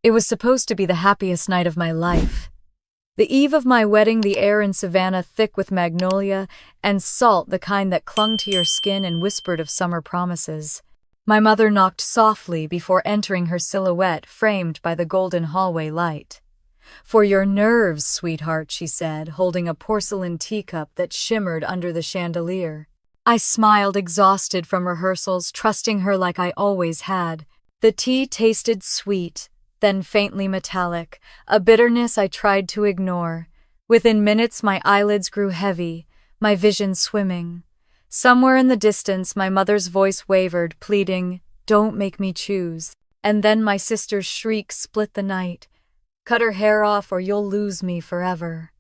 It was supposed to be the happiest night of my life. The eve of my wedding, the air in Savannah thick with magnolia and salt, the kind that clung to your skin and whispered of summer promises. My mother knocked softly before entering, her silhouette framed by the golden hallway light. "For your nerves, sweetheart," she said, holding a porcelain teacup that shimmered under the chandelier. I smiled, exhausted from rehearsals, trusting her like I always had. The tea tasted sweet, then faintly metallic, a bitterness I tried to ignore. Within minutes, my eyelids grew heavy, my vision swimming. Somewhere in the distance, my mother's voice wavered, pleading, "Don't make me choose." And then my sister's shriek split the night. "Cut her hair off or you'll lose me forever."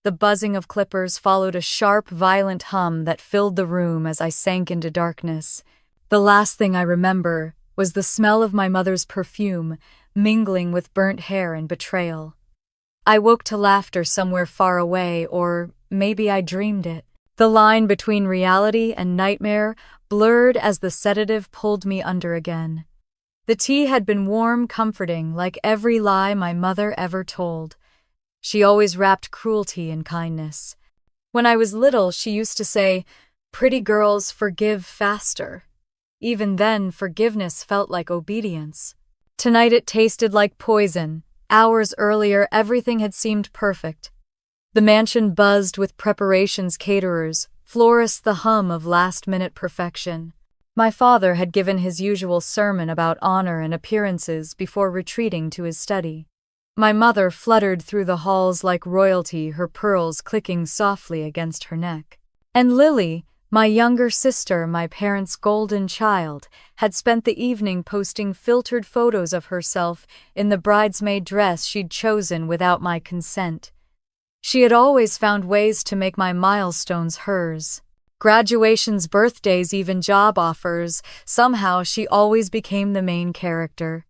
The buzzing of clippers followed a sharp, violent hum that filled the room as I sank into darkness. The last thing I remember was the smell of my mother's perfume, mingling with burnt hair and betrayal. I woke to laughter somewhere far away, or maybe I dreamed it. The line between reality and nightmare blurred as the sedative pulled me under again. The tea had been warm, comforting, like every lie my mother ever told. She always wrapped cruelty in kindness. When I was little, she used to say, "Pretty girls forgive faster." Even then, forgiveness felt like obedience. Tonight it tasted like poison. Hours earlier, everything had seemed perfect. The mansion buzzed with preparations, caterers, florists, the hum of last-minute perfection. My father had given his usual sermon about honor and appearances before retreating to his study. My mother fluttered through the halls like royalty, her pearls clicking softly against her neck. And Lily, my younger sister, my parents' golden child, had spent the evening posting filtered photos of herself in the bridesmaid dress she'd chosen without my consent. She had always found ways to make my milestones hers. Graduations, birthdays, even job offers. Somehow she always became the main character.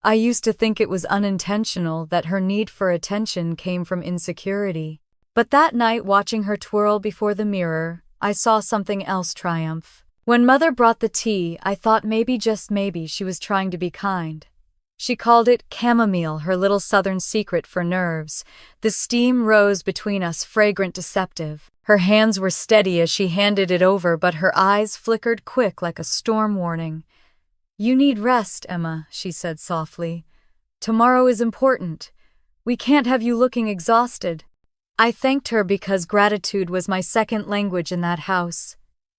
I used to think it was unintentional, that her need for attention came from insecurity. But that night, watching her twirl before the mirror, I saw something else triumph. When Mother brought the tea, I thought maybe, just maybe, she was trying to be kind. She called it chamomile, her little southern secret for nerves. The steam rose between us, fragrant, deceptive. Her hands were steady as she handed it over, but her eyes flickered quick like a storm warning. "You need rest, Emma," she said softly. "Tomorrow is important. We can't have you looking exhausted." I thanked her because gratitude was my second language in that house.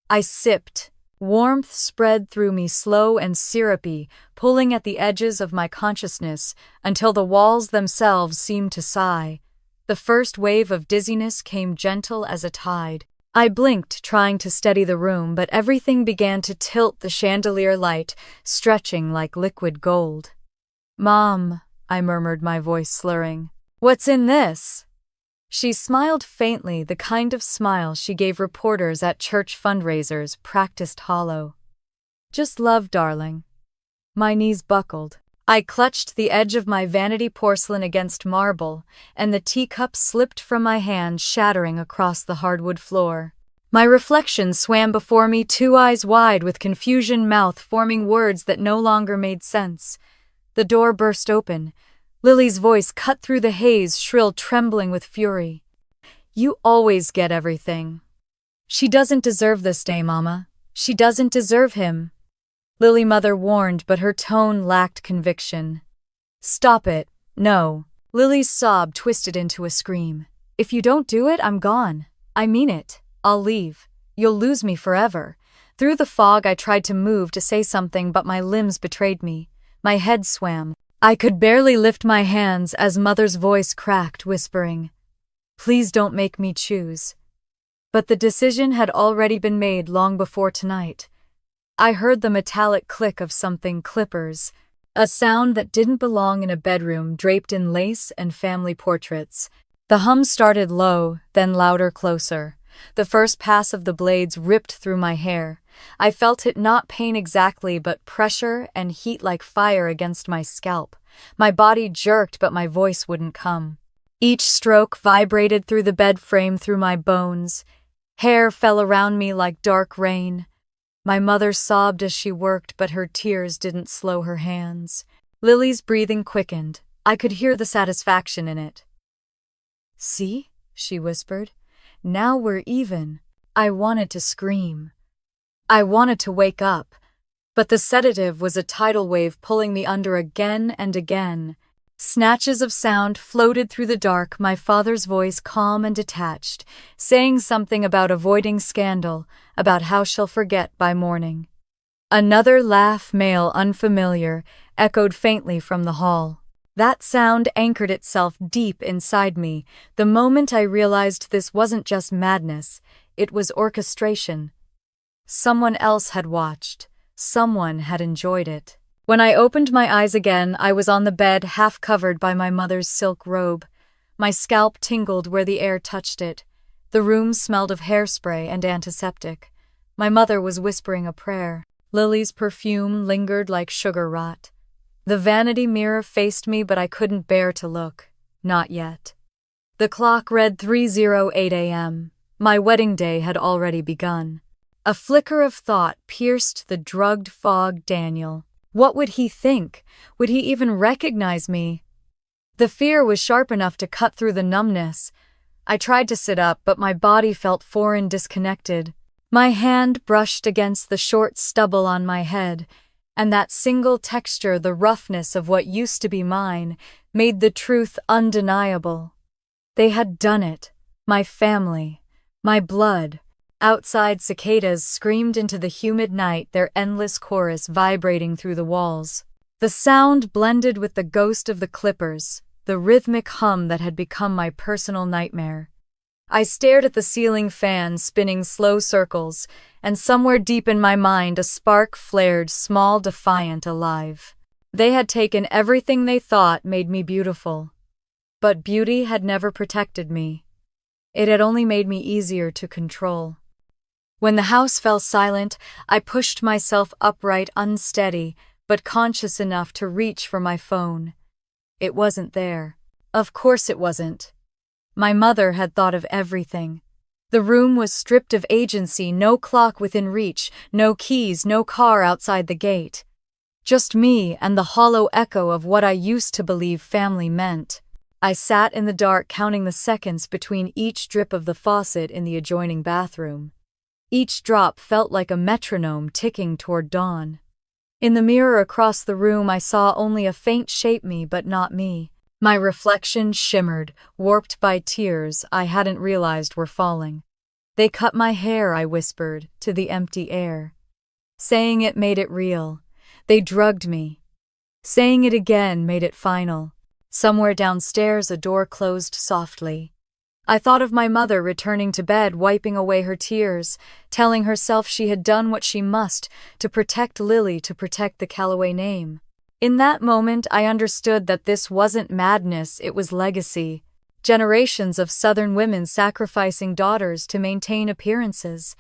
I sipped. Warmth spread through me, slow and syrupy, pulling at the edges of my consciousness until the walls themselves seemed to sigh. The first wave of dizziness came gentle as a tide. I blinked, trying to steady the room, but everything began to tilt, the chandelier light stretching like liquid gold. "Mom," I murmured, my voice slurring. "What's in this?" She smiled faintly, the kind of smile she gave reporters at church fundraisers, practiced hollow. "Just love, darling." My knees buckled. I clutched the edge of my vanity porcelain against marble, and the teacup slipped from my hand, shattering across the hardwood floor. My reflection swam before me, two eyes wide with confusion, mouth forming words that no longer made sense. The door burst open. Lily's voice cut through the haze, shrill, trembling with fury. "You always get everything. She doesn't deserve this day, Mama. She doesn't deserve him." Lily Mother warned, but her tone lacked conviction. "Stop it. No." Lily's sob twisted into a scream. "If you don't do it, I'm gone. I mean it. I'll leave. You'll lose me forever." Through the fog, I tried to move, to say something, but my limbs betrayed me. My head swam. I could barely lift my hands as Mother's voice cracked, whispering, "Please don't make me choose." But the decision had already been made long before tonight. I heard the metallic click of something, clippers, a sound that didn't belong in a bedroom draped in lace and family portraits. The hum started low, then louder, closer. The first pass of the blades ripped through my hair. I felt it, not pain exactly, but pressure and heat like fire against my scalp. My body jerked, but my voice wouldn't come. Each stroke vibrated through the bed frame, through my bones. Hair fell around me like dark rain. My mother sobbed as she worked, but her tears didn't slow her hands. Lily's breathing quickened. I could hear the satisfaction in it. "See?" she whispered. "Now we're even." I wanted to scream. I wanted to wake up, but the sedative was a tidal wave pulling me under again and again. Snatches of sound floated through the dark, my father's voice calm and detached, saying something about avoiding scandal, about how she'll forget by morning. Another laugh, male unfamiliar, echoed faintly from the hall. That sound anchored itself deep inside me the moment I realized this wasn't just madness, it was orchestration. Someone else had watched. Someone had enjoyed it. When I opened my eyes again, I was on the bed, half covered by my mother's silk robe. My scalp tingled where the air touched it. The room smelled of hairspray and antiseptic. My mother was whispering a prayer. Lily's perfume lingered like sugar rot. The vanity mirror faced me, but I couldn't bear to look. Not yet. The clock read 3:08 a.m. My wedding day had already begun. A flicker of thought pierced the drugged fog. Daniel. What would he think? Would he even recognize me? The fear was sharp enough to cut through the numbness. I tried to sit up, but my body felt foreign, disconnected. My hand brushed against the short stubble on my head, and that single texture, the roughness of what used to be mine, made the truth undeniable. They had done it. My family. My blood. Outside, cicadas screamed into the humid night, their endless chorus vibrating through the walls. The sound blended with the ghost of the clippers, the rhythmic hum that had become my personal nightmare. I stared at the ceiling fan spinning slow circles, and somewhere deep in my mind a spark flared, small, defiant, alive. They had taken everything they thought made me beautiful. But beauty had never protected me. It had only made me easier to control. When the house fell silent, I pushed myself upright, unsteady, but conscious enough to reach for my phone. It wasn't there. Of course it wasn't. My mother had thought of everything. The room was stripped of agency, no clock within reach, no keys, no car outside the gate. Just me and the hollow echo of what I used to believe family meant. I sat in the dark, counting the seconds between each drip of the faucet in the adjoining bathroom. Each drop felt like a metronome ticking toward dawn. In the mirror across the room, I saw only a faint shape, me, but not me. My reflection shimmered, warped by tears I hadn't realized were falling. "They cut my hair," I whispered, to the empty air. Saying it made it real. They drugged me. Saying it again made it final. Somewhere downstairs, a door closed softly. I thought of my mother returning to bed, wiping away her tears, telling herself she had done what she must to protect Lily, to protect the Calloway name. In that moment, I understood that this wasn't madness, it was legacy. Generations of Southern women sacrificing daughters to maintain appearances.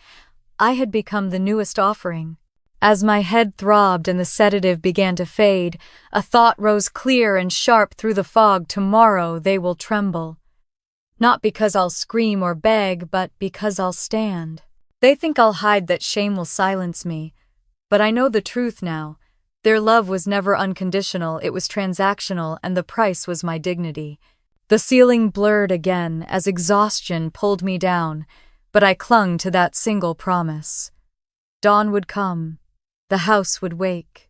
I had become the newest offering. As my head throbbed and the sedative began to fade, a thought rose clear and sharp through the fog. Tomorrow they will tremble. Not because I'll scream or beg, but because I'll stand. They think I'll hide, that shame will silence me. But I know the truth now. Their love was never unconditional, it was transactional, and the price was my dignity. The ceiling blurred again as exhaustion pulled me down, but I clung to that single promise. Dawn would come. The house would wake.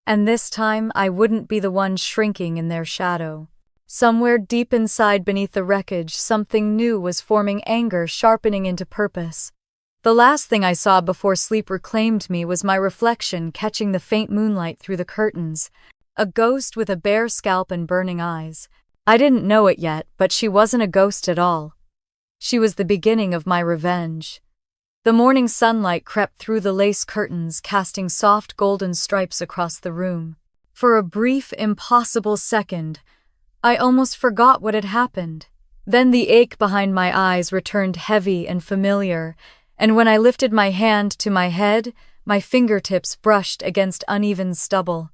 And this time I wouldn't be the one shrinking in their shadow. Somewhere deep inside, beneath the wreckage, something new was forming, anger sharpening into purpose. The last thing I saw before sleep reclaimed me was my reflection catching the faint moonlight through the curtains. A ghost with a bare scalp and burning eyes. I didn't know it yet, but she wasn't a ghost at all. She was the beginning of my revenge. The morning sunlight crept through the lace curtains, casting soft golden stripes across the room. For a brief, impossible second, I almost forgot what had happened. Then the ache behind my eyes returned, heavy and familiar, and when I lifted my hand to my head, my fingertips brushed against uneven stubble.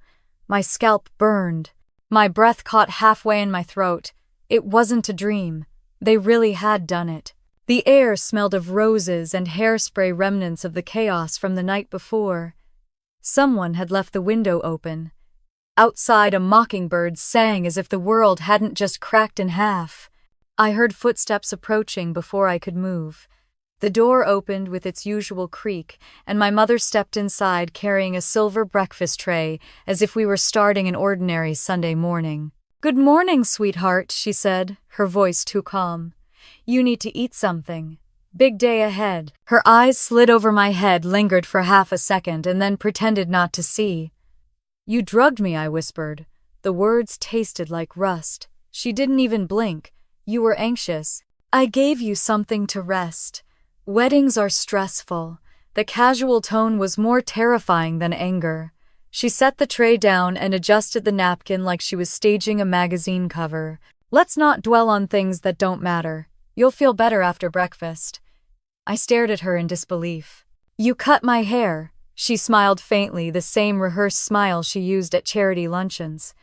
My scalp burned. My breath caught halfway in my throat. It wasn't a dream. They really had done it. The air smelled of roses and hairspray, remnants of the chaos from the night before. Someone had left the window open. Outside, a mockingbird sang as if the world hadn't just cracked in half. I heard footsteps approaching before I could move. The door opened with its usual creak, and my mother stepped inside carrying a silver breakfast tray as if we were starting an ordinary Sunday morning. "Good morning, sweetheart," she said, her voice too calm. "You need to eat something. Big day ahead." Her eyes slid over my head, lingered for half a second, and then pretended not to see. "You drugged me," I whispered. The words tasted like rust. She didn't even blink. "You were anxious. I gave you something to rest. Weddings are stressful." The casual tone was more terrifying than anger. She set the tray down and adjusted the napkin like she was staging a magazine cover. "Let's not dwell on things that don't matter. You'll feel better after breakfast." I stared at her in disbelief. "You cut my hair." She smiled faintly, the same rehearsed smile she used at charity luncheons.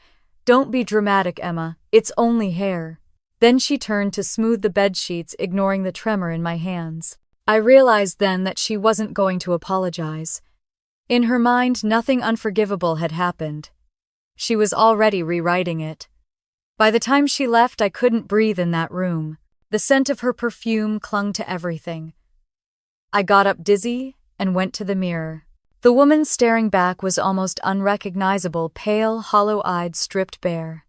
"Don't be dramatic, Emma. It's only hair." Then she turned to smooth the bedsheets, ignoring the tremor in my hands. I realized then that she wasn't going to apologize. In her mind, nothing unforgivable had happened. She was already rewriting it. By the time she left, I couldn't breathe in that room. The scent of her perfume clung to everything. I got up dizzy and went to the mirror. The woman staring back was almost unrecognizable, pale, hollow-eyed, stripped bare.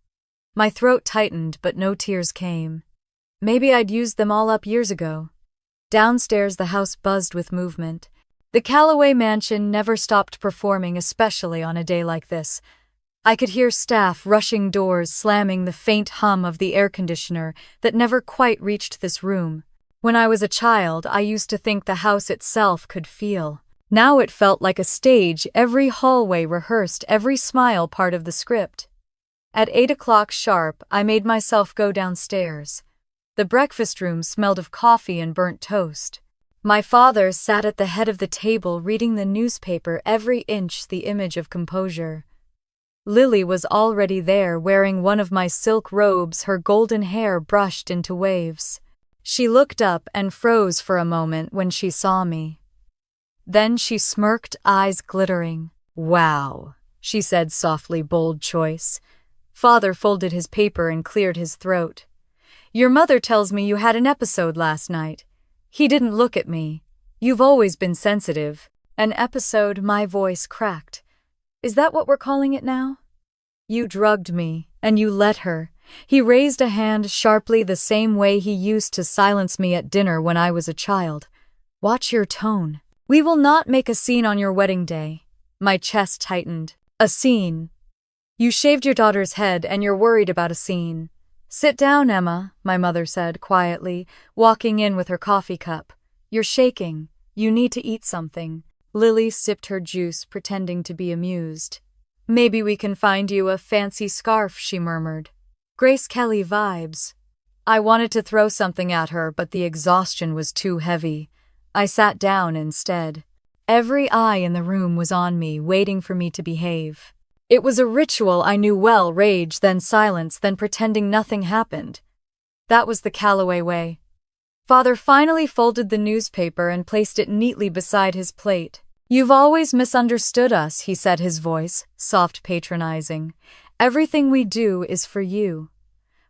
My throat tightened, but no tears came. Maybe I'd used them all up years ago. Downstairs, the house buzzed with movement. The Calloway mansion never stopped performing, especially on a day like this. I could hear staff rushing doors, slamming, the faint hum of the air conditioner that never quite reached this room. When I was a child, I used to think the house itself could feel. Now it felt like a stage, every hallway rehearsed, every smile part of the script. At 8 o'clock sharp, I made myself go downstairs. The breakfast room smelled of coffee and burnt toast. My father sat at the head of the table reading the newspaper, every inch the image of composure. Lily was already there, wearing one of my silk robes, her golden hair brushed into waves. She looked up and froze for a moment when she saw me. Then she smirked, eyes glittering. "Wow," she said softly, bold choice. Father folded his paper and cleared his throat. "Your mother tells me you had an episode last night." He didn't look at me. "You've always been sensitive." "An episode?" My voice cracked. "Is that what we're calling it now?" "You drugged me, and you let her." He raised a hand sharply, the same way he used to silence me at dinner when I was a child. "Watch your tone. We will not make a scene on your wedding day." My chest tightened. "A scene? You shaved your daughter's head and you're worried about a scene." "Sit down, Emma," my mother said quietly, walking in with her coffee cup. "You're shaking. You need to eat something." Lily sipped her juice, pretending to be amused. "Maybe we can find you a fancy scarf," she murmured. "Grace Kelly vibes." I wanted to throw something at her, but the exhaustion was too heavy. I sat down instead. Every eye in the room was on me, waiting for me to behave. It was a ritual I knew well: rage, then silence, then pretending nothing happened. That was the Calloway way. Father finally folded the newspaper and placed it neatly beside his plate. "You've always misunderstood us," he said, his voice soft, patronizing. "Everything we do is for you.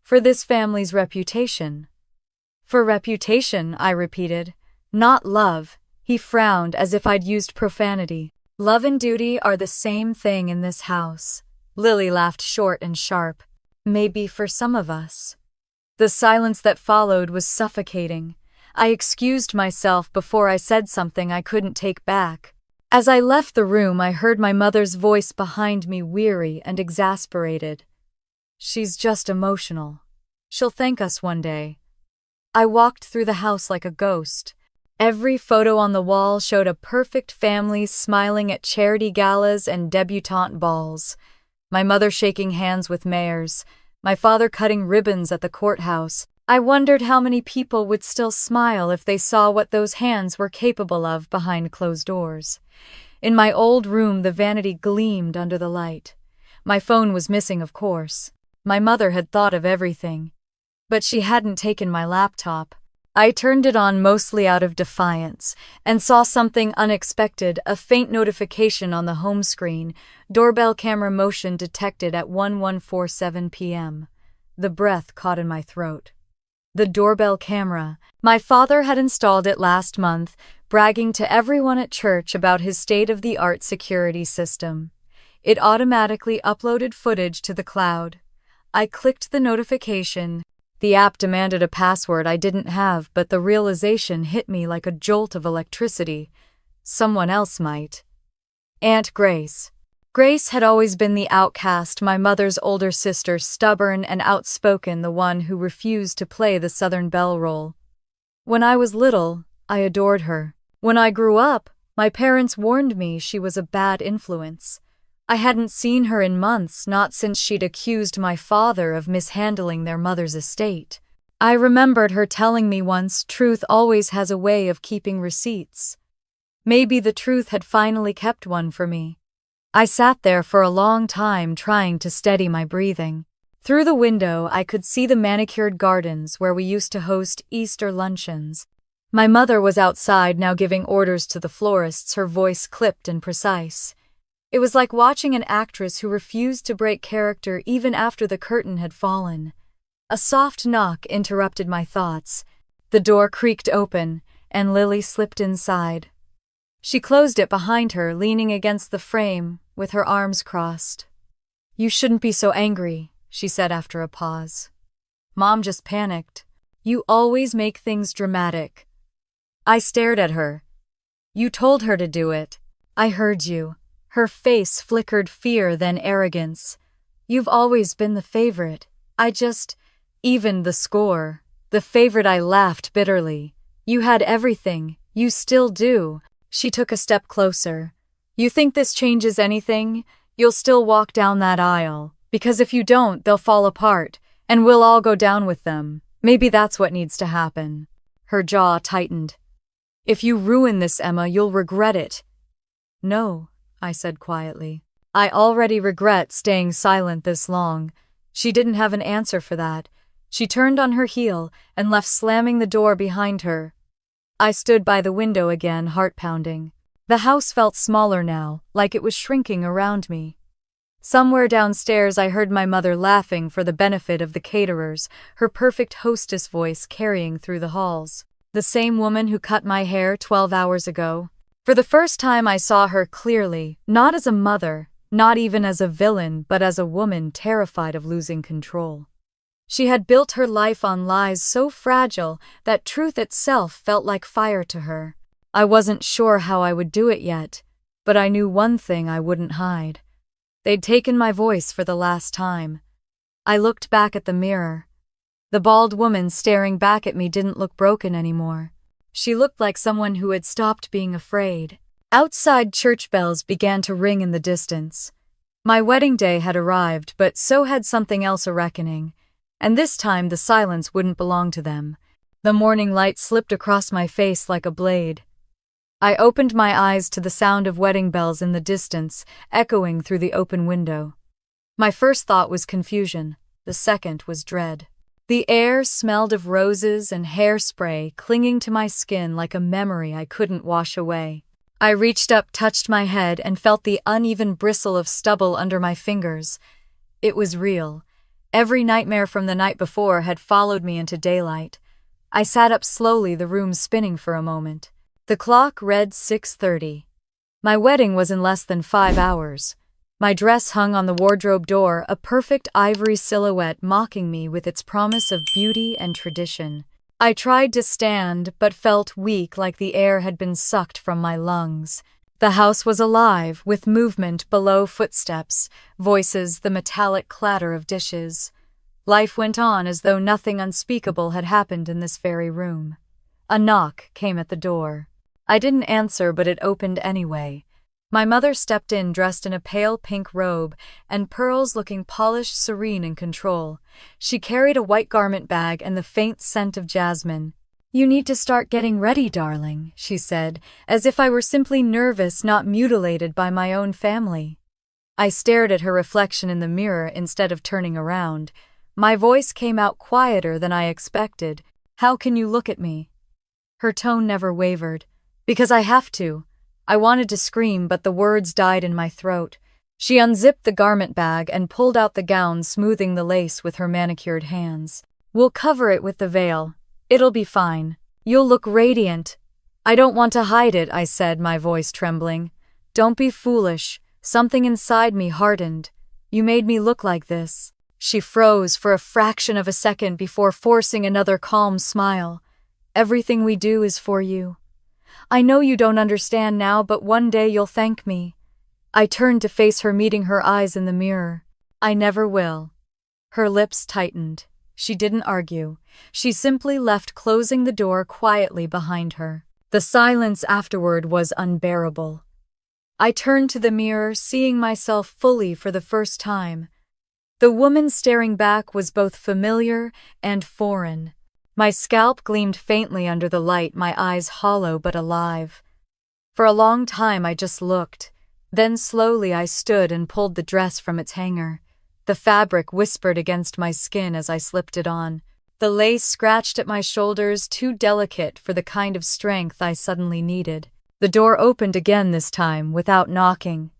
For this family's reputation." "For reputation," I repeated. "Not love." He frowned as if I'd used profanity. "Love and duty are the same thing in this house." Lily laughed short and sharp. "Maybe for some of us." The silence that followed was suffocating. I excused myself before I said something I couldn't take back. As I left the room, I heard my mother's voice behind me, weary and exasperated. "She's just emotional. She'll thank us one day." I walked through the house like a ghost. Every photo on the wall showed a perfect family smiling at charity galas and debutante balls. My mother shaking hands with mayors, my father cutting ribbons at the courthouse. I wondered how many people would still smile if they saw what those hands were capable of behind closed doors. In my old room, the vanity gleamed under the light. My phone was missing, of course. My mother had thought of everything. But she hadn't taken my laptop. I turned it on mostly out of defiance and saw something unexpected, a faint notification on the home screen, doorbell camera motion detected at 11:47 p.m. The breath caught in my throat. The doorbell camera. My father had installed it last month, bragging to everyone at church about his state-of-the-art security system. It automatically uploaded footage to the cloud. I clicked the notification. The app demanded a password I didn't have, but the realization hit me like a jolt of electricity. Someone else might. Aunt Grace. Grace had always been the outcast, my mother's older sister, stubborn and outspoken, the one who refused to play the Southern belle role. When I was little, I adored her. When I grew up, my parents warned me she was a bad influence. I hadn't seen her in months, not since she'd accused my father of mishandling their mother's estate. I remembered her telling me once, truth always has a way of keeping receipts. Maybe the truth had finally kept one for me. I sat there for a long time trying to steady my breathing. Through the window, I could see the manicured gardens where we used to host Easter luncheons. My mother was outside now giving orders to the florists, her voice clipped and precise. It was like watching an actress who refused to break character even after the curtain had fallen. A soft knock interrupted my thoughts. The door creaked open, and Lily slipped inside. She closed it behind her, leaning against the frame, with her arms crossed. "You shouldn't be so angry," she said after a pause. "Mom just panicked. You always make things dramatic." I stared at her. "You told her to do it." "I heard you." Her face flickered fear, then arrogance. "You've always been the favorite. I just evened the score." "The favorite?" I laughed bitterly. "You had everything. You still do." She took a step closer. "You think this changes anything? You'll still walk down that aisle. Because if you don't, they'll fall apart, and we'll all go down with them. Maybe that's what needs to happen." Her jaw tightened. "If you ruin this, Emma, you'll regret it." "No," I said quietly. "I already regret staying silent this long." She didn't have an answer for that. She turned on her heel and left, slamming the door behind her. I stood by the window again, heart pounding. The house felt smaller now, like it was shrinking around me. Somewhere downstairs I heard my mother laughing for the benefit of the caterers, her perfect hostess voice carrying through the halls. The same woman who cut my hair 12 hours ago. For the first time I saw her clearly, not as a mother, not even as a villain, but as a woman terrified of losing control. She had built her life on lies so fragile that truth itself felt like fire to her. I wasn't sure how I would do it yet, but I knew one thing I wouldn't hide. They'd taken my voice for the last time. I looked back at the mirror. The bald woman staring back at me didn't look broken anymore. She looked like someone who had stopped being afraid. Outside, church bells began to ring in the distance. My wedding day had arrived, but so had something else, a reckoning. And this time the silence wouldn't belong to them. The morning light slipped across my face like a blade. I opened my eyes to the sound of wedding bells in the distance, echoing through the open window. My first thought was confusion. The second was dread. The air smelled of roses and hairspray, clinging to my skin like a memory I couldn't wash away. I reached up, touched my head, and felt the uneven bristle of stubble under my fingers. It was real. Every nightmare from the night before had followed me into daylight. I sat up slowly, the room spinning for a moment. The clock read 6:30. My wedding was in less than 5 hours. My dress hung on the wardrobe door, a perfect ivory silhouette mocking me with its promise of beauty and tradition. I tried to stand, but felt weak, like the air had been sucked from my lungs. The house was alive, with movement below, footsteps, voices, the metallic clatter of dishes. Life went on as though nothing unspeakable had happened in this very room. A knock came at the door. I didn't answer, but it opened anyway. My mother stepped in, dressed in a pale pink robe and pearls, looking polished, serene, in control. She carried a white garment bag and the faint scent of jasmine. "You need to start getting ready, darling," she said, as if I were simply nervous, not mutilated by my own family. I stared at her reflection in the mirror instead of turning around. My voice came out quieter than I expected. How can you look at me?" Her tone never wavered. "Because I have to." I wanted to scream, but the words died in my throat. She unzipped the garment bag and pulled out the gown, smoothing the lace with her manicured hands. "We'll cover it with the veil. It'll be fine. You'll look radiant." "I don't want to hide it," I said, my voice trembling. "Don't be foolish." Something inside me hardened. "You made me look like this." She froze for a fraction of a second before forcing another calm smile. "Everything we do is for you. I know you don't understand now, but one day you'll thank me." I turned to face her, meeting her eyes in the mirror. "I never will." Her lips tightened. She didn't argue. She simply left, closing the door quietly behind her. The silence afterward was unbearable. I turned to the mirror, seeing myself fully for the first time. The woman staring back was both familiar and foreign. My scalp gleamed faintly under the light, my eyes hollow but alive. For a long time I just looked. Then slowly I stood and pulled the dress from its hanger. The fabric whispered against my skin as I slipped it on. The lace scratched at my shoulders, too delicate for the kind of strength I suddenly needed. The door opened again, this time without knocking.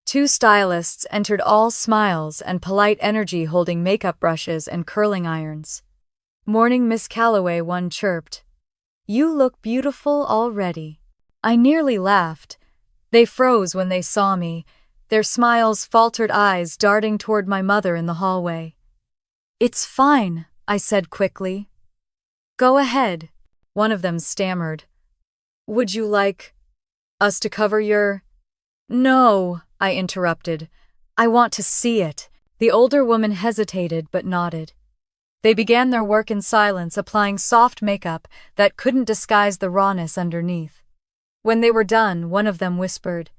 Two stylists entered, all smiles and polite energy, holding makeup brushes and curling irons. "Morning, Miss Calloway," one chirped. "You look beautiful already." I nearly laughed. They froze when they saw me, their smiles faltered eyes darting toward my mother in the hallway. "It's fine," I said quickly. "Go ahead," one of them stammered. "Would you like us to cover your—" "No," I interrupted. "I want to see it." The older woman hesitated but nodded. They began their work in silence, applying soft makeup that couldn't disguise the rawness underneath. When they were done, one of them whispered,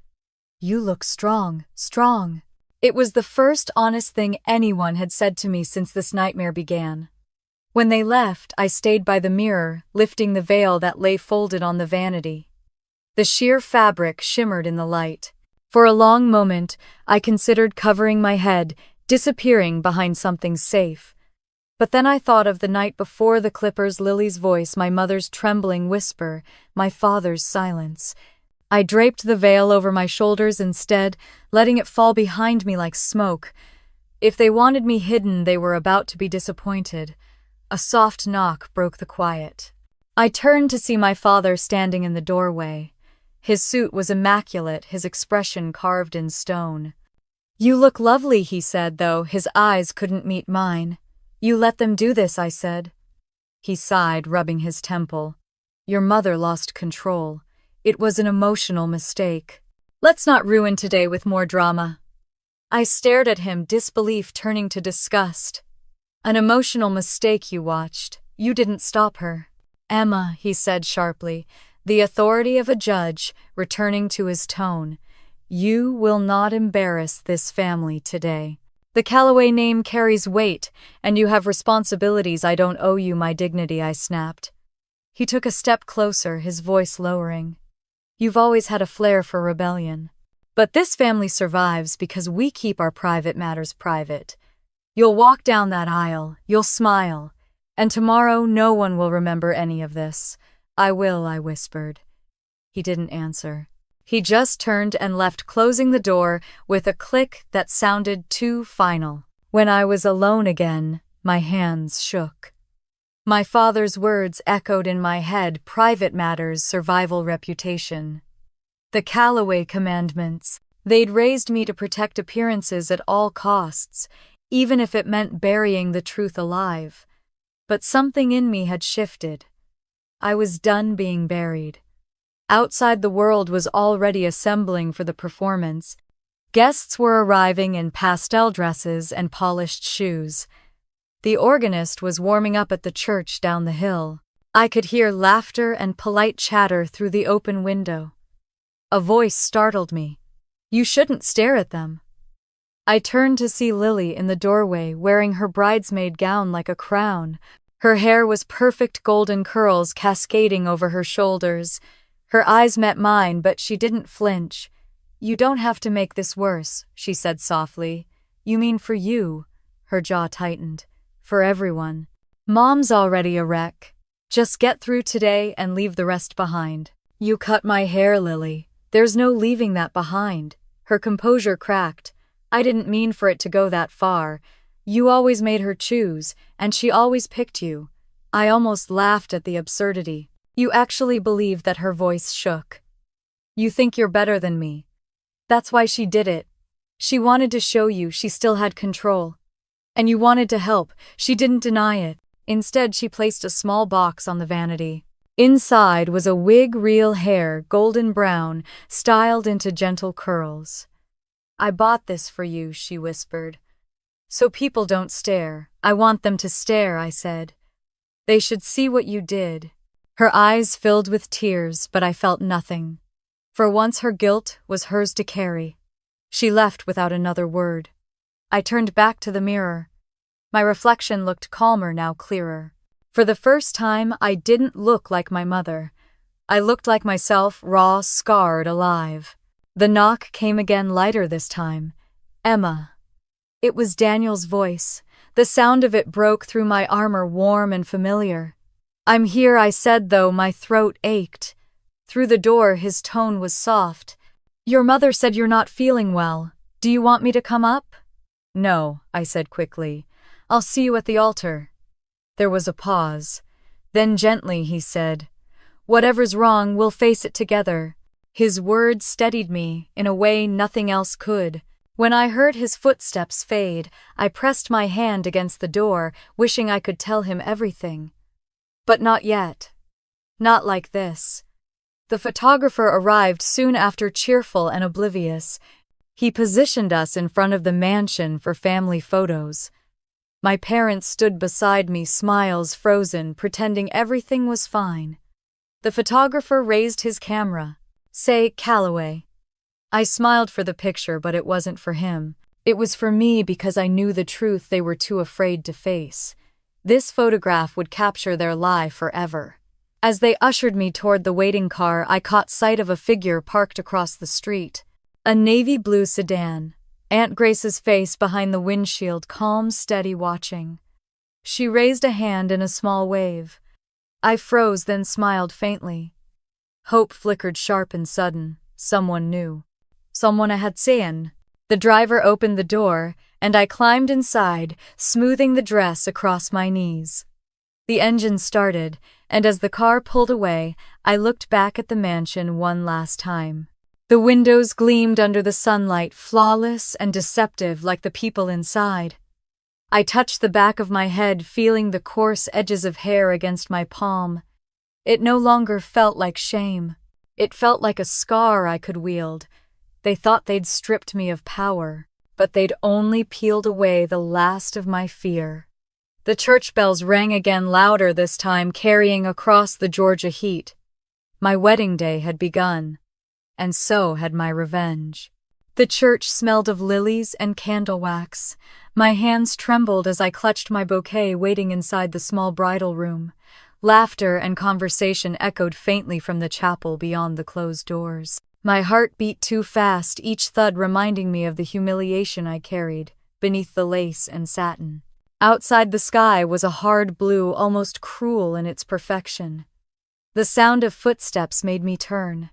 "You look strong, strong." It was the first honest thing anyone had said to me since this nightmare began. When they left, I stayed by the mirror, lifting the veil that lay folded on the vanity. The sheer fabric shimmered in the light. For a long moment, I considered covering my head, disappearing behind something safe. But then I thought of the night before, the clippers, Lily's voice, my mother's trembling whisper, my father's silence. I draped the veil over my shoulders instead, letting it fall behind me like smoke. If they wanted me hidden, they were about to be disappointed. A soft knock broke the quiet. I turned to see my father standing in the doorway. His suit was immaculate, his expression carved in stone. "You look lovely," he said, though his eyes couldn't meet mine. "You let them do this," I said. He sighed, rubbing his temple. "Your mother lost control. It was an emotional mistake. Let's not ruin today with more drama." I stared at him, disbelief turning to disgust. "An emotional mistake you watched. You didn't stop her." "Emma," he said sharply, the authority of a judge returning to his tone, "you will not embarrass this family today. The Calloway name carries weight, and you have responsibilities. I don't owe you my dignity," I snapped. He took a step closer, his voice lowering. "You've always had a flair for rebellion. But this family survives because we keep our private matters private. You'll walk down that aisle, you'll smile, and tomorrow no one will remember any of this." "I will," I whispered. He didn't answer. He just turned and left, closing the door with a click that sounded too final. When I was alone again, my hands shook. My father's words echoed in my head: private matters, survival, reputation. The Calloway commandments. They'd raised me to protect appearances at all costs, even if it meant burying the truth alive. But something in me had shifted. I was done being buried. Outside, the world was already assembling for the performance. Guests were arriving in pastel dresses and polished shoes. The organist was warming up at the church down the hill. I could hear laughter and polite chatter through the open window. A voice startled me. "You shouldn't stare at them." I turned to see Lily in the doorway, wearing her bridesmaid gown like a crown. Her hair was perfect golden curls cascading over her shoulders. Her eyes met mine, but she didn't flinch. "You don't have to make this worse," she said softly. "You mean for you?" Her jaw tightened. "For everyone. Mom's already a wreck." Just get through today and leave the rest behind. You cut my hair, Lily. There's no leaving that behind. Her composure cracked. I didn't mean for it to go that far. You always made her choose, and she always picked you. I almost laughed at the absurdity. You actually believe that her voice shook. You think you're better than me. That's why she did it. She wanted to show you she still had control. And you wanted to help. She didn't deny it. Instead, she placed a small box on the vanity. Inside was a wig, real hair, golden brown, styled into gentle curls. I bought this for you, she whispered. So people don't stare. I want them to stare, I said. They should see what you did. Her eyes filled with tears, but I felt nothing. For once her guilt was hers to carry. She left without another word. I turned back to the mirror. My reflection looked calmer now, clearer. For the first time, I didn't look like my mother. I looked like myself, raw, scarred, alive. The knock came again, lighter this time. Emma. It was Daniel's voice. The sound of it broke through my armor, warm and familiar. I'm here, I said, though my throat ached. Through the door, his tone was soft. Your mother said you're not feeling well. Do you want me to come up? No, I said quickly. I'll see you at the altar. There was a pause. Then gently he said, Whatever's wrong, we'll face it together. His words steadied me in a way nothing else could. When I heard his footsteps fade, I pressed my hand against the door, wishing I could tell him everything. But not yet. Not like this. The photographer arrived soon after, cheerful and oblivious. He positioned us in front of the mansion for family photos. My parents stood beside me, smiles frozen, pretending everything was fine. The photographer raised his camera. Say, Calloway. I smiled for the picture, but it wasn't for him. It was for me because I knew the truth they were too afraid to face. This photograph would capture their lie forever. As they ushered me toward the waiting car, I caught sight of a figure parked across the street. A navy blue sedan. Aunt Grace's face behind the windshield, calm, steady, watching. She raised a hand in a small wave. I froze, then smiled faintly. Hope flickered sharp and sudden. Someone new. Someone I had seen. The driver opened the door, and I climbed inside, smoothing the dress across my knees. The engine started, and as the car pulled away, I looked back at the mansion one last time. The windows gleamed under the sunlight, flawless and deceptive like the people inside. I touched the back of my head, feeling the coarse edges of hair against my palm. It no longer felt like shame. It felt like a scar I could wield. They thought they'd stripped me of power, but they'd only peeled away the last of my fear. The church bells rang again, louder this time, carrying across the Georgia heat. My wedding day had begun. And so had my revenge. The church smelled of lilies and candle wax. My hands trembled as I clutched my bouquet, waiting inside the small bridal room. Laughter and conversation echoed faintly from the chapel beyond the closed doors. My heart beat too fast, each thud reminding me of the humiliation I carried beneath the lace and satin. Outside, the sky was a hard blue, almost cruel in its perfection. The sound of footsteps made me turn.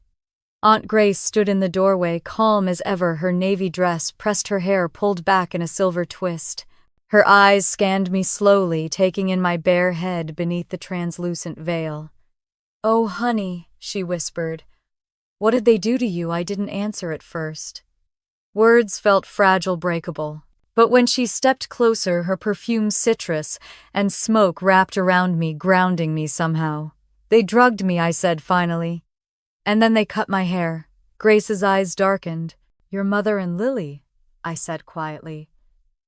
Aunt Grace stood in the doorway, calm as ever, her navy dress pressed, her hair pulled back in a silver twist. Her eyes scanned me slowly, taking in my bare head beneath the translucent veil. "Oh, honey," she whispered. "What did they do to you?" I didn't answer at first. Words felt fragile, breakable. But when she stepped closer, her perfume citrus and smoke wrapped around me, grounding me somehow. "They drugged me," I said finally. "And then they cut my hair." Grace's eyes darkened. "Your mother and Lily," I said quietly.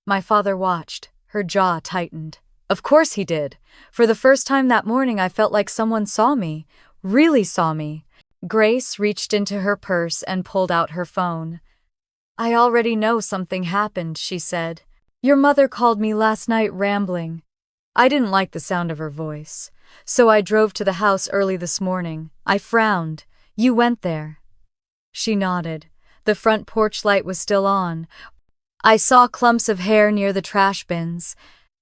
My father watched. Her jaw tightened. Of course he did. For the first time that morning, I felt like someone saw me, really saw me. Grace reached into her purse and pulled out her phone. "I already know something happened," she said. "Your mother called me last night, rambling." I didn't like the sound of her voice, so I drove to the house early this morning. I frowned. "You went there?" She nodded. The front porch light was still on. I saw clumps of hair near the trash bins.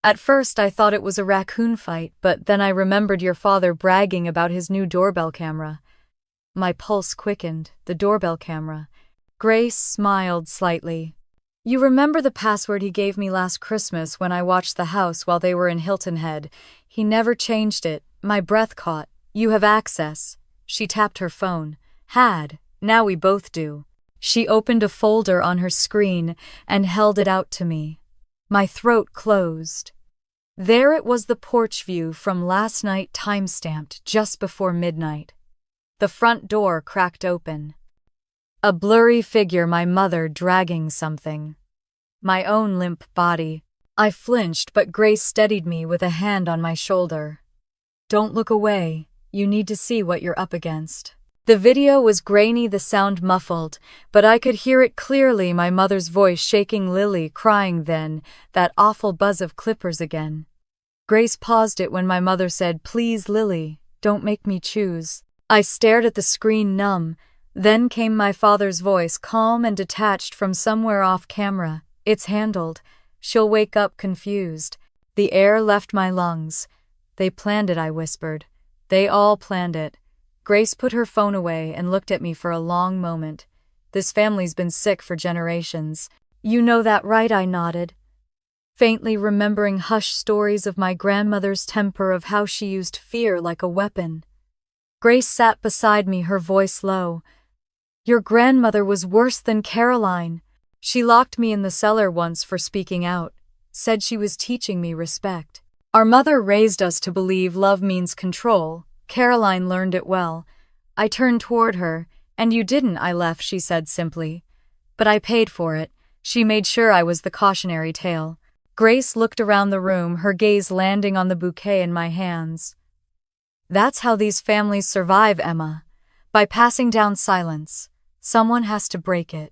At first I thought it was a raccoon fight, but then I remembered your father bragging about his new doorbell camera. My pulse quickened. The doorbell camera. Grace smiled slightly. You remember the password he gave me last Christmas when I watched the house while they were in Hilton Head? He never changed it. My breath caught. You have access. She tapped her phone. Had. Now we both do. She opened a folder on her screen and held it out to me. My throat closed. There it was, the porch view from last night, time-stamped just before midnight. The front door cracked open. A blurry figure, my mother dragging something. My own limp body. I flinched, but Grace steadied me with a hand on my shoulder. Don't look away. You need to see what you're up against. The video was grainy, the sound muffled, but I could hear it clearly, my mother's voice shaking, Lily crying, then that awful buzz of clippers again. Grace paused it when my mother said, Please, Lily, don't make me choose. I stared at the screen, numb. Then came my father's voice, calm and detached from somewhere off camera. It's handled. She'll wake up confused. The air left my lungs. They planned it, I whispered. They all planned it. Grace put her phone away and looked at me for a long moment. This family's been sick for generations. You know that, right? I nodded, faintly remembering hushed stories of my grandmother's temper, of how she used fear like a weapon. Grace sat beside me, her voice low. Your grandmother was worse than Caroline. She locked me in the cellar once for speaking out, said she was teaching me respect. Our mother raised us to believe love means control. Caroline learned it well. I turned toward her. And you didn't, I left, she said simply. But I paid for it. She made sure I was the cautionary tale. Grace looked around the room, her gaze landing on the bouquet in my hands. That's how these families survive, Emma. By passing down silence. Someone has to break it.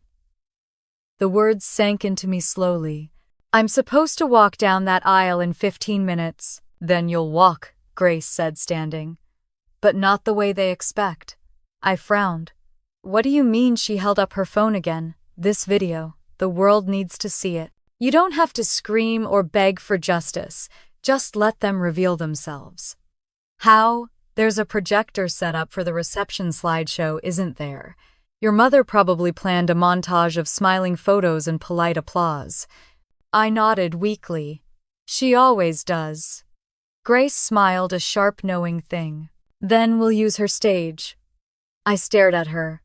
The words sank into me slowly. I'm supposed to walk down that aisle in 15 minutes. Then you'll walk, Grace said, standing. But not the way they expect. I frowned. What do you mean? She held up her phone again. This video. The world needs to see it. You don't have to scream or beg for justice. Just let them reveal themselves. How? There's a projector set up for the reception slideshow, isn't there? Your mother probably planned a montage of smiling photos and polite applause. I nodded weakly. She always does. Grace smiled, a sharp, knowing thing. Then we'll use her stage. I stared at her.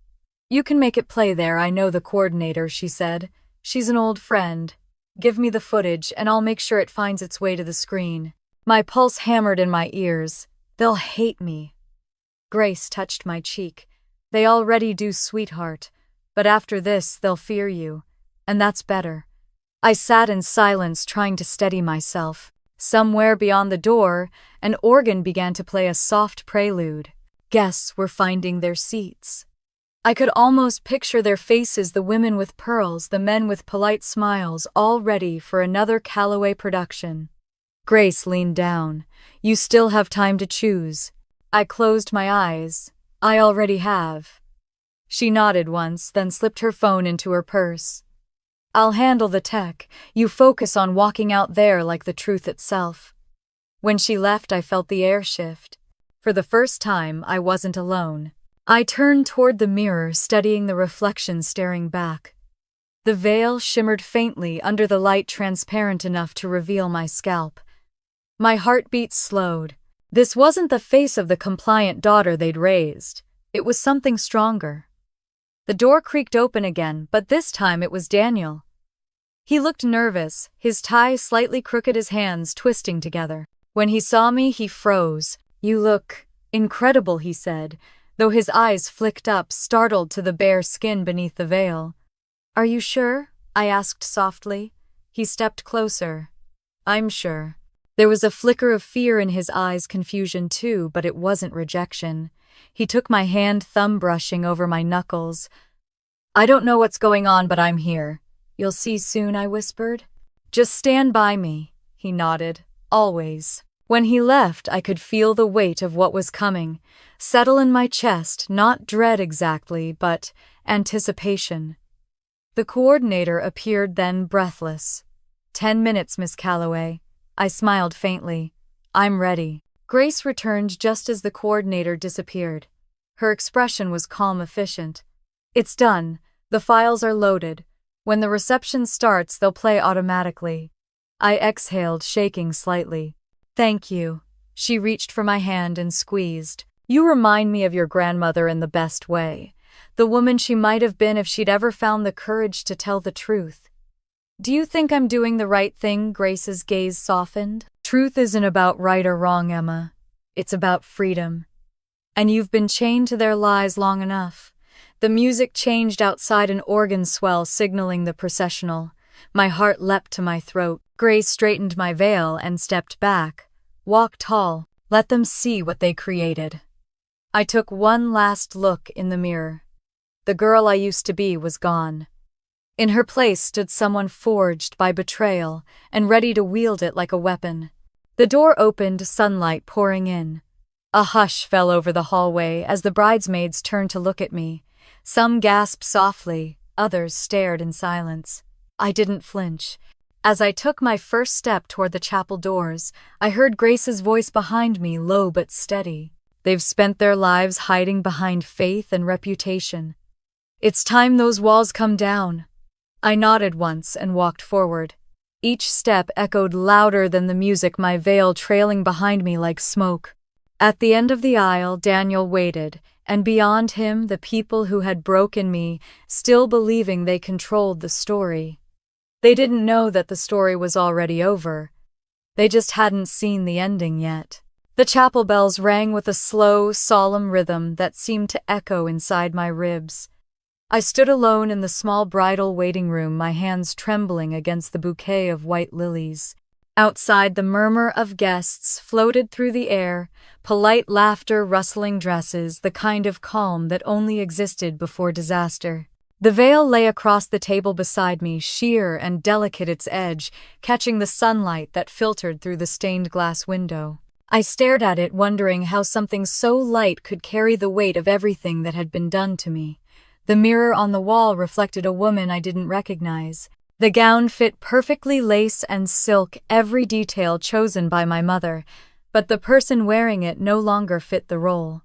You can make it play there, I know the coordinator, she said. She's an old friend. Give me the footage and I'll make sure it finds its way to the screen. My pulse hammered in my ears. They'll hate me. Grace touched my cheek. They already do, sweetheart. But after this, they'll fear you. And that's better. I sat in silence, trying to steady myself. Somewhere beyond the door, an organ began to play a soft prelude. Guests were finding their seats. I could almost picture their faces, the women with pearls, the men with polite smiles, all ready for another Calloway production. Grace leaned down. You still have time to choose. I closed my eyes. I already have. She nodded once, then slipped her phone into her purse. I'll handle the tech. You focus on walking out there like the truth itself. When she left, I felt the air shift. For the first time, I wasn't alone. I turned toward the mirror, studying the reflection staring back. The veil shimmered faintly under the light, transparent enough to reveal my scalp. My heartbeat slowed. This wasn't the face of the compliant daughter they'd raised. It was something stronger. The door creaked open again, but this time it was Daniel. He looked nervous, his tie slightly crooked, his hands twisting together. When he saw me, he froze. You look incredible, he said, though his eyes flicked up, startled to the bare skin beneath the veil. Are you sure? I asked softly. He stepped closer. I'm sure. There was a flicker of fear in his eyes, confusion too, but it wasn't rejection. He took my hand, thumb brushing over my knuckles. I don't know what's going on, but I'm here. You'll see soon, I whispered. Just stand by me, he nodded. Always. When he left, I could feel the weight of what was coming settle in my chest, not dread exactly, but anticipation. The coordinator appeared then, breathless. 10 minutes, Miss Calloway. I smiled faintly. I'm ready. Grace returned just as the coordinator disappeared. Her expression was calm, efficient. It's done. The files are loaded. When the reception starts, they'll play automatically. I exhaled, shaking slightly. Thank you. She reached for my hand and squeezed. You remind me of your grandmother in the best way. The woman she might have been if she'd ever found the courage to tell the truth. Do you think I'm doing the right thing? Grace's gaze softened. Truth isn't about right or wrong, Emma. It's about freedom. And you've been chained to their lies long enough. The music changed outside, an organ swell signaling the processional. My heart leapt to my throat. Grace straightened my veil and stepped back. Walk tall. Let them see what they created. I took one last look in the mirror. The girl I used to be was gone. In her place stood someone forged by betrayal and ready to wield it like a weapon. The door opened, sunlight pouring in. A hush fell over the hallway as the bridesmaids turned to look at me. Some gasped softly, others stared in silence. I didn't flinch. As I took my first step toward the chapel doors, I heard Grace's voice behind me, low but steady. They've spent their lives hiding behind faith and reputation. It's time those walls come down. I nodded once and walked forward. Each step echoed louder than the music, my veil trailing behind me like smoke. At the end of the aisle, Daniel waited, and beyond him, the people who had broken me, still believing they controlled the story. They didn't know that the story was already over. They just hadn't seen the ending yet. The chapel bells rang with a slow, solemn rhythm that seemed to echo inside my ribs. I stood alone in the small bridal waiting room, my hands trembling against the bouquet of white lilies. Outside, the murmur of guests floated through the air, polite laughter, rustling dresses, the kind of calm that only existed before disaster. The veil lay across the table beside me, sheer and delicate its edge, catching the sunlight that filtered through the stained glass window. I stared at it, wondering how something so light could carry the weight of everything that had been done to me. The mirror on the wall reflected a woman I didn't recognize. The gown fit perfectly, lace and silk, every detail chosen by my mother, but the person wearing it no longer fit the role.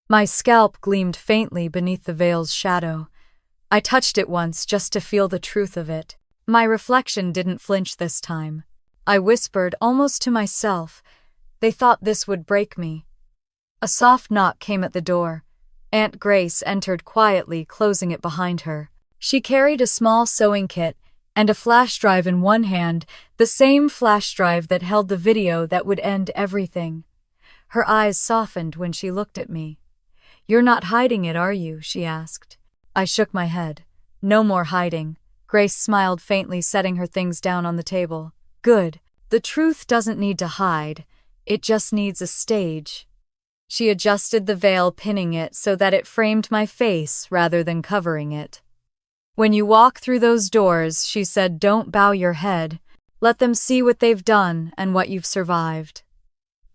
My scalp gleamed faintly beneath the veil's shadow. I touched it once just to feel the truth of it. My reflection didn't flinch this time. I whispered, almost to myself, they thought this would break me. A soft knock came at the door. Aunt Grace entered quietly, closing it behind her. She carried a small sewing kit and a flash drive in one hand, the same flash drive that held the video that would end everything. Her eyes softened when she looked at me. "You're not hiding it, are you?" she asked. I shook my head. "No more hiding." Grace smiled faintly, setting her things down on the table. "Good. The truth doesn't need to hide. It just needs a stage." She adjusted the veil, pinning it so that it framed my face rather than covering it. "When you walk through those doors," she said, "don't bow your head. Let them see what they've done and what you've survived."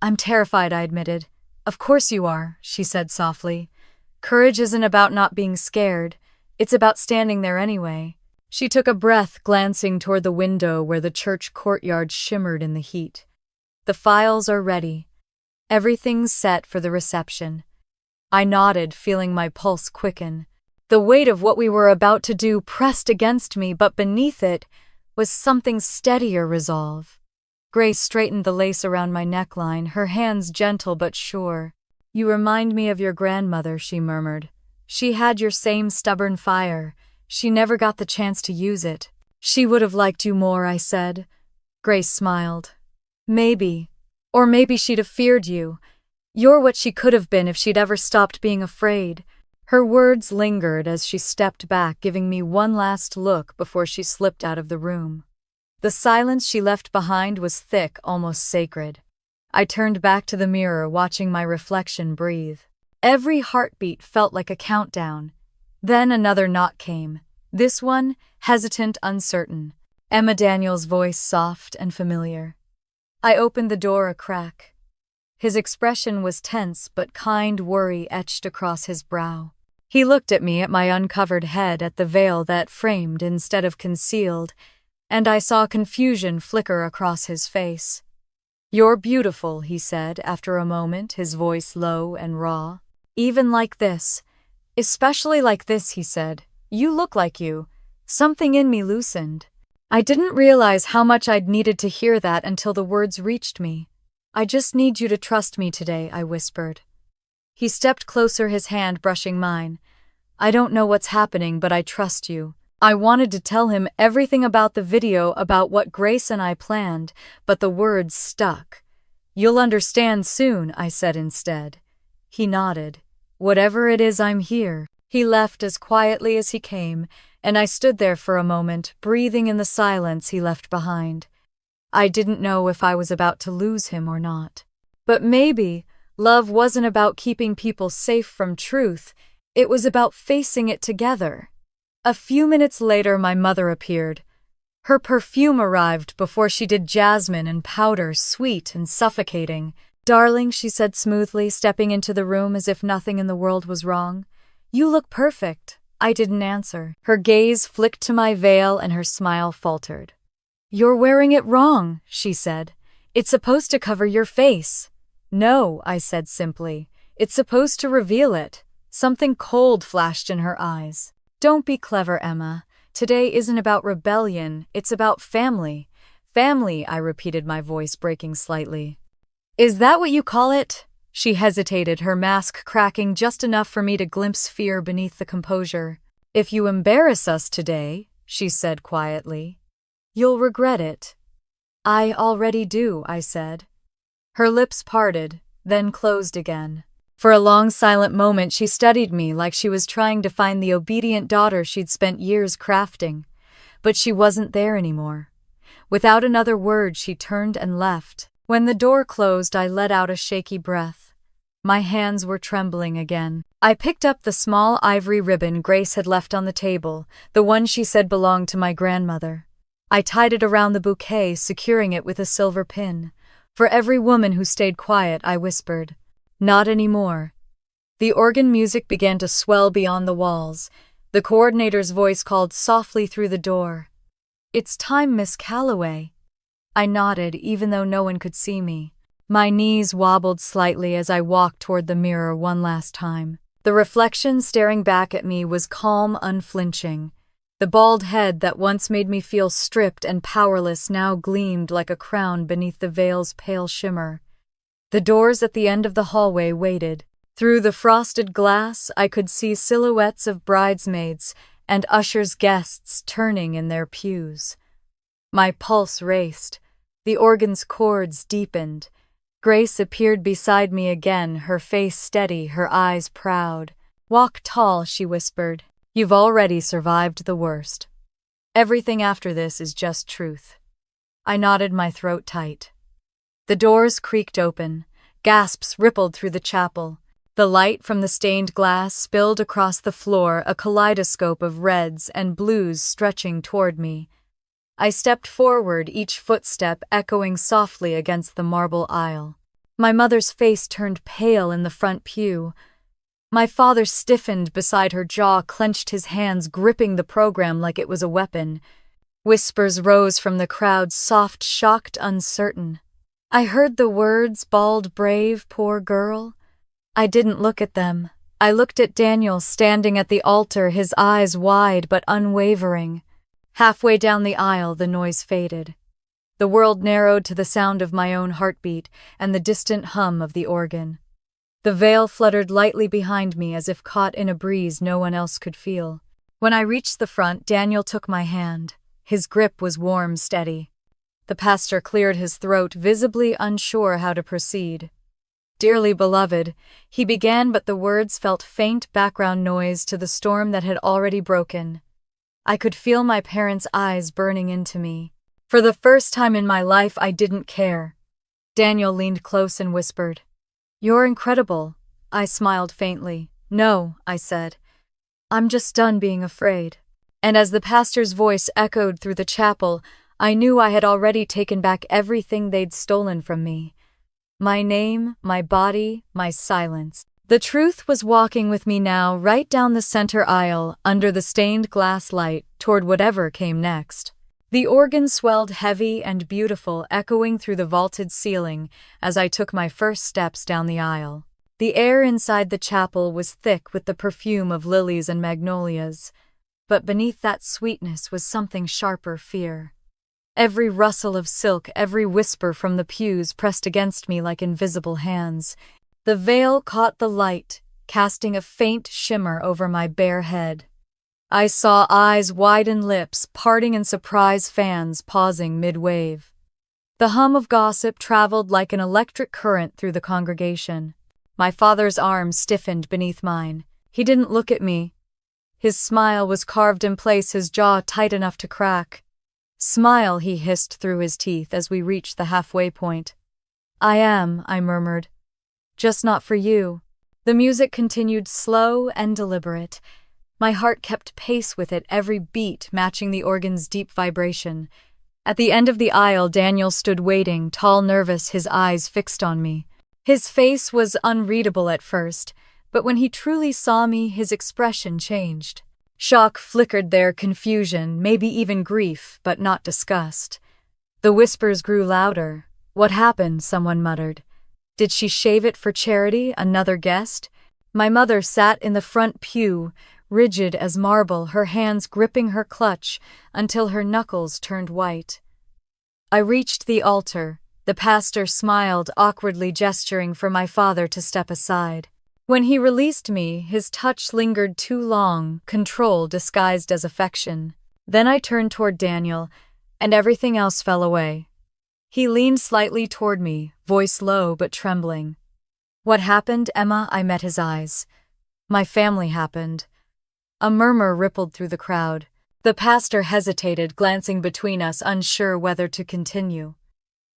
"I'm terrified," I admitted. "Of course you are," she said softly. "Courage isn't about not being scared. It's about standing there anyway." She took a breath, glancing toward the window where the church courtyard shimmered in the heat. "The files are ready. Everything's set for the reception." I nodded, feeling my pulse quicken. The weight of what we were about to do pressed against me, but beneath it was something steadier, resolve. Grace straightened the lace around my neckline, her hands gentle but sure. "You remind me of your grandmother," she murmured. "She had your same stubborn fire. She never got the chance to use it." "She would have liked you more," I said. Grace smiled. "Maybe. Or maybe she'd have feared you. You're what she could have been if she'd ever stopped being afraid." Her words lingered as she stepped back, giving me one last look before she slipped out of the room. The silence she left behind was thick, almost sacred. I turned back to the mirror, watching my reflection breathe. Every heartbeat felt like a countdown. Then another knock came. This one, hesitant, uncertain. Emma Daniel's voice, soft and familiar. I opened the door a crack. His expression was tense, but kind worry etched across his brow. He looked at me, at my uncovered head, at the veil that framed instead of concealed, and I saw confusion flicker across his face. "You're beautiful," he said after a moment, his voice low and raw. "Even like this. Especially like this," he said. "You look like you." Something in me loosened. I didn't realize how much I'd needed to hear that until the words reached me. "I just need you to trust me today," I whispered. He stepped closer, his hand brushing mine. "I don't know what's happening, but I trust you." I wanted to tell him everything about the video, about what Grace and I planned, but the words stuck. "You'll understand soon," I said instead. He nodded. "Whatever it is, I'm here." He left as quietly as he came, and I stood there for a moment, breathing in the silence he left behind. I didn't know if I was about to lose him or not. But maybe love wasn't about keeping people safe from truth, it was about facing it together. A few minutes later, my mother appeared. Her perfume arrived before she did. Jasmine and powder, sweet and suffocating. "Darling," she said smoothly, stepping into the room as if nothing in the world was wrong. "You look perfect." I didn't answer. Her gaze flicked to my veil and her smile faltered. "You're wearing it wrong," she said. "It's supposed to cover your face." "No," I said simply. "It's supposed to reveal it." Something cold flashed in her eyes. "Don't be clever, Emma. Today isn't about rebellion, it's about family." "Family," I repeated, my voice breaking slightly. "Is that what you call it?" She hesitated, her mask cracking just enough for me to glimpse fear beneath the composure. "If you embarrass us today," she said quietly, "you'll regret it." "I already do," I said. Her lips parted, then closed again. For a long silent moment she studied me like she was trying to find the obedient daughter she'd spent years crafting. But she wasn't there anymore. Without another word she turned and left. When the door closed, I let out a shaky breath. My hands were trembling again. I picked up the small ivory ribbon Grace had left on the table, the one she said belonged to my grandmother. I tied it around the bouquet, securing it with a silver pin. "For every woman who stayed quiet," I whispered. "Not anymore." The organ music began to swell beyond the walls. The coordinator's voice called softly through the door. "It's time, Miss Calloway." I nodded, even though no one could see me. My knees wobbled slightly as I walked toward the mirror one last time. The reflection staring back at me was calm, unflinching. The bald head that once made me feel stripped and powerless now gleamed like a crown beneath the veil's pale shimmer. The doors at the end of the hallway waited. Through the frosted glass, I could see silhouettes of bridesmaids and ushers' guests turning in their pews. My pulse raced. The organ's chords deepened. Grace appeared beside me again, her face steady, her eyes proud. "Walk tall," she whispered. "You've already survived the worst. Everything after this is just truth." I nodded, my throat tight. The doors creaked open. Gasps rippled through the chapel. The light from the stained glass spilled across the floor, a kaleidoscope of reds and blues stretching toward me. I stepped forward, each footstep echoing softly against the marble aisle. My mother's face turned pale in the front pew. My father stiffened beside her, jaw clenched, his hands gripping the program like it was a weapon. Whispers rose from the crowd, soft, shocked, uncertain. I heard the words, "bald, brave, poor girl." I didn't look at them. I looked at Daniel standing at the altar, his eyes wide but unwavering. Halfway down the aisle, the noise faded. The world narrowed to the sound of my own heartbeat and the distant hum of the organ. The veil fluttered lightly behind me as if caught in a breeze no one else could feel. When I reached the front, Daniel took my hand. His grip was warm, steady. The pastor cleared his throat, visibly unsure how to proceed. "Dearly beloved," he began, but the words felt faint background noise to the storm that had already broken. I could feel my parents' eyes burning into me. For the first time in my life, I didn't care. Daniel leaned close and whispered, "You're incredible." I smiled faintly. "No," I said. "I'm just done being afraid." And as the pastor's voice echoed through the chapel, I knew I had already taken back everything they'd stolen from me. My name, my body, my silence. The truth was walking with me now, right down the center aisle, under the stained glass light, toward whatever came next. The organ swelled heavy and beautiful, echoing through the vaulted ceiling as I took my first steps down the aisle. The air inside the chapel was thick with the perfume of lilies and magnolias, but beneath that sweetness was something sharper: fear. Every rustle of silk, every whisper from the pews pressed against me like invisible hands. The veil caught the light, casting a faint shimmer over my bare head. I saw eyes widen, lips parting, and surprise fans pausing mid-wave. The hum of gossip traveled like an electric current through the congregation. My father's arm stiffened beneath mine. He didn't look at me. His smile was carved in place, his jaw tight enough to crack. "Smile," he hissed through his teeth as we reached the halfway point. I murmured. "Just not for you." The music continued, slow and deliberate. My heart kept pace with it, every beat matching the organ's deep vibration. At the end of the aisle, Daniel stood waiting, tall, nervous, his eyes fixed on me. His face was unreadable at first, but when he truly saw me, his expression changed. Shock flickered there, confusion, maybe even grief, but not disgust. The whispers grew louder. "What happened?" someone muttered. "Did she shave it for charity?" another guessed. My mother sat in the front pew, rigid as marble, her hands gripping her clutch until her knuckles turned white. I reached the altar. The pastor smiled, awkwardly gesturing for my father to step aside. When he released me, his touch lingered too long, control disguised as affection. Then I turned toward Daniel, and everything else fell away. He leaned slightly toward me, voice low but trembling. "What happened, Emma?" I met his eyes. "My family happened." A murmur rippled through the crowd. The pastor hesitated, glancing between us, unsure whether to continue.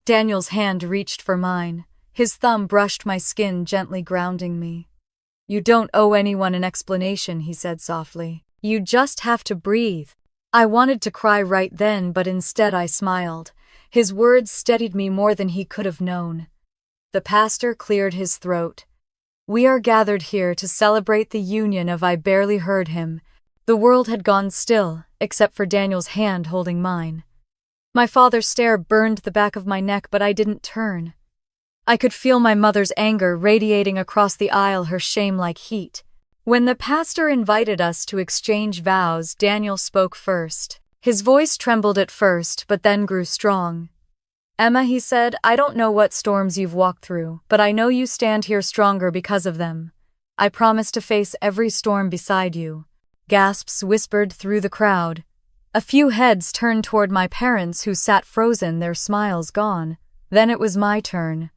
Daniel's hand reached for mine. His thumb brushed my skin, gently grounding me. "You don't owe anyone an explanation," he said softly. "You just have to breathe." I wanted to cry right then, but instead I smiled. His words steadied me more than he could have known. The pastor cleared his throat. "We are gathered here to celebrate the union of..." I barely heard him. The world had gone still, except for Daniel's hand holding mine. My father's stare burned the back of my neck, but I didn't turn. I could feel my mother's anger radiating across the aisle, her shame like heat. When the pastor invited us to exchange vows, Daniel spoke first. His voice trembled at first, but then grew strong. "Emma," he said, "I don't know what storms you've walked through, but I know you stand here stronger because of them. I promise to face every storm beside you." Gasps whispered through the crowd. A few heads turned toward my parents, who sat frozen, their smiles gone. Then it was my turn.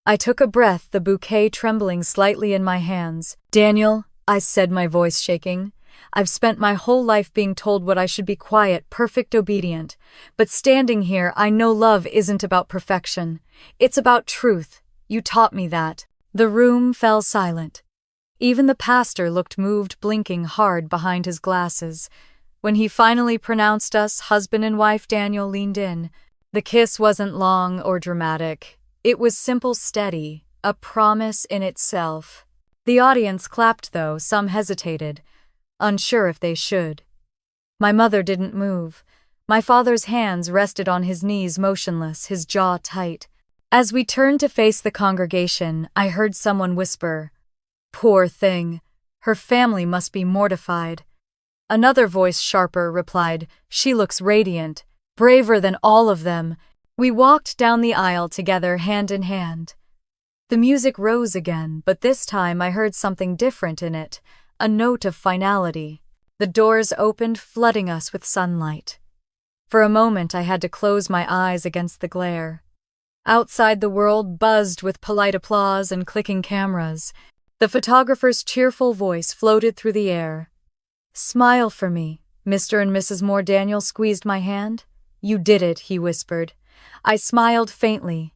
I took a breath, the bouquet trembling slightly in my hands. "Daniel," I said, my voice shaking, "I've spent my whole life being told what I should be: quiet, perfect, obedient. But standing here, I know love isn't about perfection. It's about truth. You taught me that." The room fell silent. Even the pastor looked moved, blinking hard behind his glasses. When he finally pronounced us husband and wife, Daniel leaned in. The kiss wasn't long or dramatic. It was simple, steady, a promise in itself. The audience clapped, though some hesitated, unsure if they should. My mother didn't move. My father's hands rested on his knees, motionless, his jaw tight. As we turned to face the congregation, I heard someone whisper, "Poor thing. Her family must be mortified." Another voice, sharper, replied, "She looks radiant, braver than all of them." We walked down the aisle together, hand in hand. The music rose again, but this time I heard something different in it, a note of finality. The doors opened, flooding us with sunlight. For a moment I had to close my eyes against the glare. Outside, the world buzzed with polite applause and clicking cameras. The photographer's cheerful voice floated through the air. "Smile for me, Mr. and Mrs. Moore." Daniel squeezed my hand. "You did it," he whispered. I smiled faintly.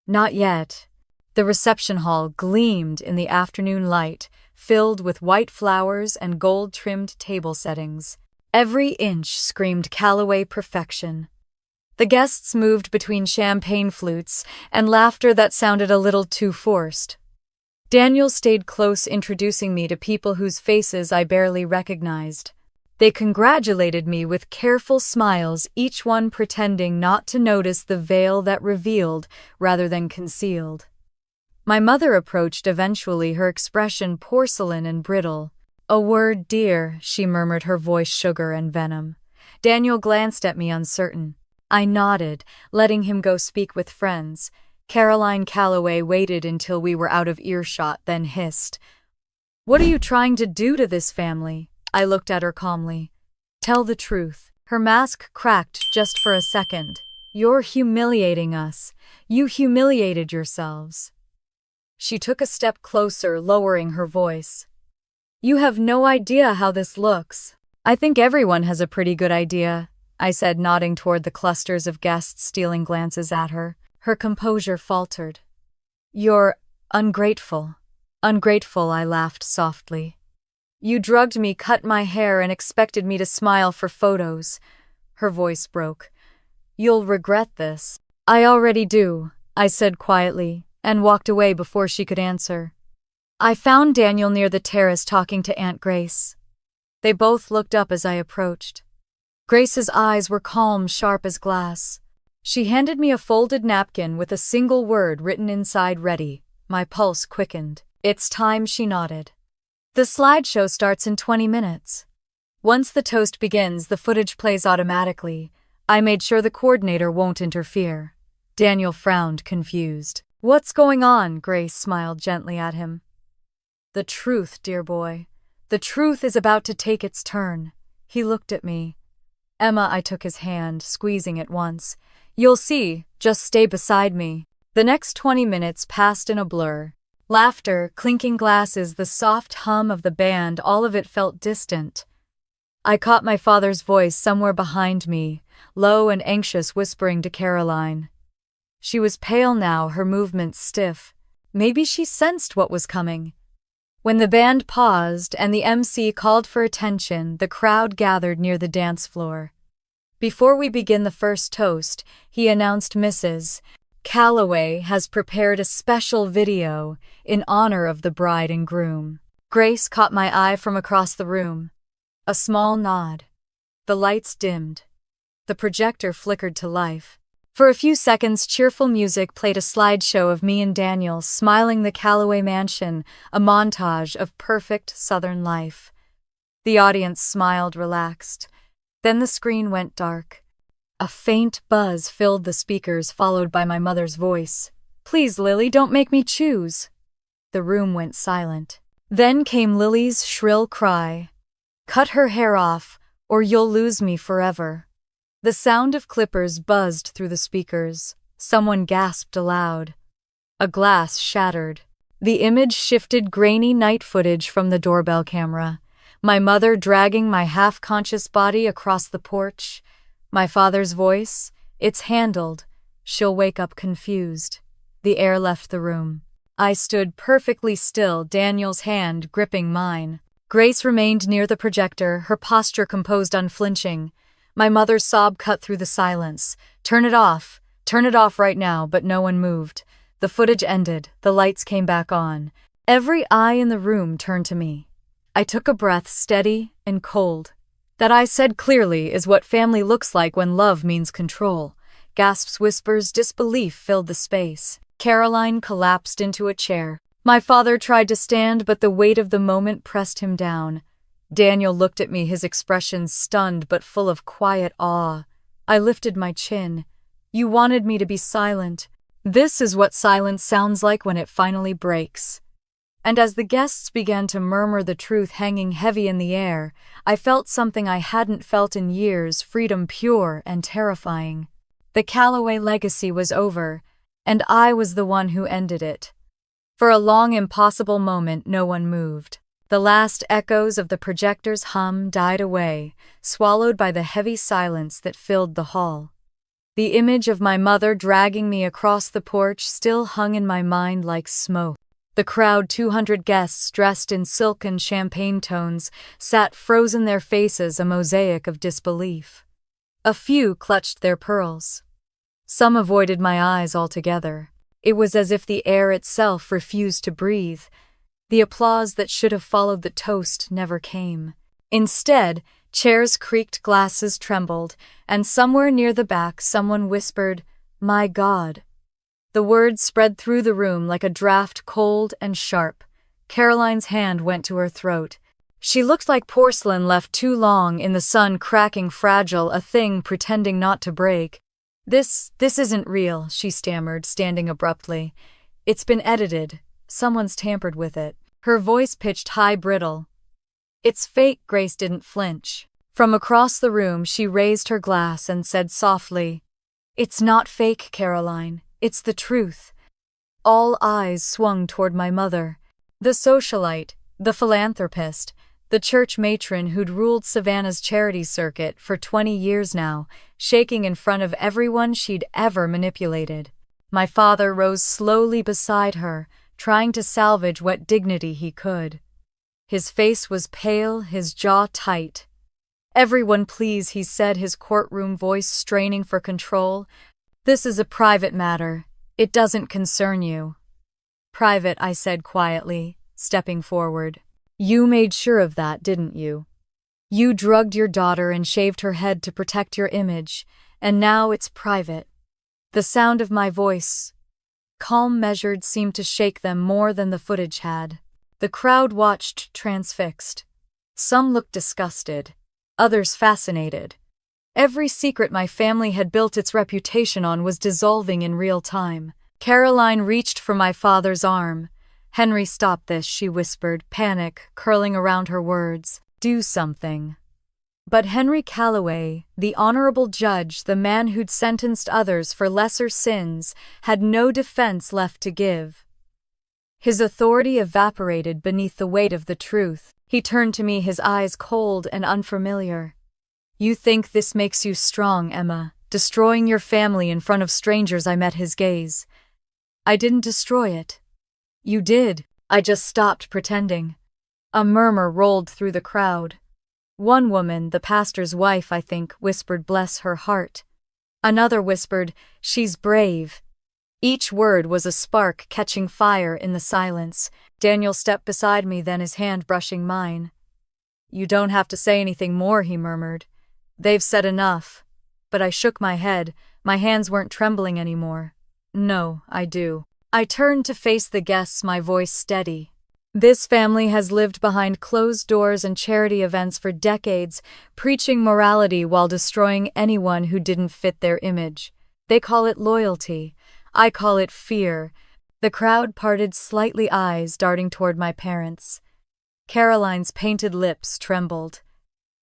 "Not yet." The reception hall gleamed in the afternoon light, filled with white flowers and gold-trimmed table settings. Every inch screamed Callaway perfection. The guests moved between champagne flutes and laughter that sounded a little too forced. Daniel stayed close, introducing me to people whose faces I barely recognized. They congratulated me with careful smiles, each one pretending not to notice the veil that revealed rather than concealed. My mother approached eventually, her expression porcelain and brittle. "A word, dear," she murmured, her voice sugar and venom. Daniel glanced at me uncertain. I nodded, letting him go speak with friends. Caroline Calloway waited until we were out of earshot, then hissed, "What are you trying to do to this family?" I looked at her calmly. "Tell the truth." Her mask cracked just for a second. "You're humiliating us. You humiliated yourselves." She took a step closer, lowering her voice. "You have no idea how this looks." "I think everyone has a pretty good idea," I said, nodding toward the clusters of guests stealing glances at her. Her composure faltered. "You're ungrateful." "Ungrateful," I laughed softly. "You drugged me, cut my hair, and expected me to smile for photos." Her voice broke. "You'll regret this." "I already do," I said quietly, and walked away before she could answer. I found Daniel near the terrace talking to Aunt Grace. They both looked up as I approached. Grace's eyes were calm, sharp as glass. She handed me a folded napkin with a single word written inside, "Ready." My pulse quickened. "It's time," she nodded. "The slideshow starts in 20 minutes. Once the toast begins, the footage plays automatically. I made sure the coordinator won't interfere." Daniel frowned, confused. "What's going on?" Grace smiled gently at him. "The truth, dear boy. The truth is about to take its turn." He looked at me. "Emma," I took his hand, squeezing it once. "You'll see, just stay beside me." The next 20 minutes passed in a blur. Laughter, clinking glasses, the soft hum of the band, all of it felt distant. I caught my father's voice somewhere behind me, low and anxious, whispering to Caroline. She was pale now, her movements stiff. Maybe she sensed what was coming. When the band paused and the MC called for attention, the crowd gathered near the dance floor. Before we begin the first toast, he announced, "Mrs. Calloway has prepared a special video in honor of the bride and groom." Grace caught my eye from across the room. A small nod. The lights dimmed. The projector flickered to life. For a few seconds, cheerful music played, a slideshow of me and Daniel smiling the Calloway mansion, a montage of perfect Southern life. The audience smiled, relaxed. Then the screen went dark. A faint buzz filled the speakers, followed by my mother's voice. "Please, Lily, don't make me choose." The room went silent. Then came Lily's shrill cry. "Cut her hair off, or you'll lose me forever." The sound of clippers buzzed through the speakers. Someone gasped aloud. A glass shattered. The image shifted, grainy night footage from the doorbell camera. My mother dragging my half-conscious body across the porch. My father's voice, "It's handled. She'll wake up confused." The air left the room. I stood perfectly still, Daniel's hand gripping mine. Grace remained near the projector, her posture composed, unflinching. My mother's sob cut through the silence. Turn it off right now," but no one moved. The footage ended, the lights came back on. Every eye in the room turned to me. I took a breath, steady and cold. "That I said clearly is what family looks like when love means control." Gasps, whispers, disbelief filled the space. Caroline collapsed into a chair. My father tried to stand, but the weight of the moment pressed him down. Daniel looked at me, his expression stunned but full of quiet awe. I lifted my chin. "You wanted me to be silent. This is what silence sounds like when it finally breaks." And as the guests began to murmur, the truth hanging heavy in the air, I felt something I hadn't felt in years, freedom pure and terrifying. The Calloway legacy was over, and I was the one who ended it. For a long, impossible moment, no one moved. The last echoes of the projector's hum died away, swallowed by the heavy silence that filled the hall. The image of my mother dragging me across the porch still hung in my mind like smoke. The crowd, 200 guests dressed in silk and champagne tones, sat frozen, their faces a mosaic of disbelief. A few clutched their pearls. Some avoided my eyes altogether. It was as if the air itself refused to breathe. The applause that should have followed the toast never came. Instead, Chairs creaked, glasses trembled, and somewhere near the back someone whispered, "My God." The words spread through the room like a draft, cold and sharp. Caroline's hand went to her throat. She looked like porcelain left too long in the sun, cracking, fragile, a thing pretending not to break. This isn't real," she stammered, standing abruptly. "It's been edited. Someone's tampered with it." Her voice pitched high, brittle. "It's fake." Grace didn't flinch. From across the room, she raised her glass and said softly, "It's not fake, Caroline. It's the truth." All eyes swung toward my mother. The socialite, the philanthropist, the church matron who'd ruled Savannah's charity circuit for 20 years now, shaking in front of everyone she'd ever manipulated. My father rose slowly beside her, trying to salvage what dignity he could. His face was pale, his jaw tight. "Everyone please," he said, his courtroom voice straining for control. "This is a private matter. It doesn't concern you." "Private," I said quietly, stepping forward. "You made sure of that, didn't you? You drugged your daughter and shaved her head to protect your image, and now it's private." The sound of my voice, calm, measured, seemed to shake them more than the footage had. The crowd watched, transfixed. Some looked disgusted, others fascinated. Every secret my family had built its reputation on was dissolving in real time. Caroline reached for my father's arm. "Henry, stop this," she whispered, panic curling around her words. "Do something." But Henry Calloway, the honorable judge, the man who'd sentenced others for lesser sins, had no defense left to give. His authority evaporated beneath the weight of the truth. He turned to me, his eyes cold and unfamiliar. "You think this makes you strong, Emma, destroying your family in front of strangers?" I met his gaze. "I didn't destroy it." "You did." "I just stopped pretending." A murmur rolled through the crowd. One woman, the pastor's wife, I think, whispered, "Bless her heart." Another whispered, "She's brave." Each word was a spark catching fire in the silence. Daniel stepped beside me, then his hand brushing mine. "You don't have to say anything more," he murmured. "They've said enough." But I shook my head. My hands weren't trembling anymore. "No, I do." I turned to face the guests, my voice steady. "This family has lived behind closed doors and charity events for decades, preaching morality while destroying anyone who didn't fit their image. They call it loyalty. I call it fear." The crowd parted slightly, eyes darting toward my parents. Caroline's painted lips trembled.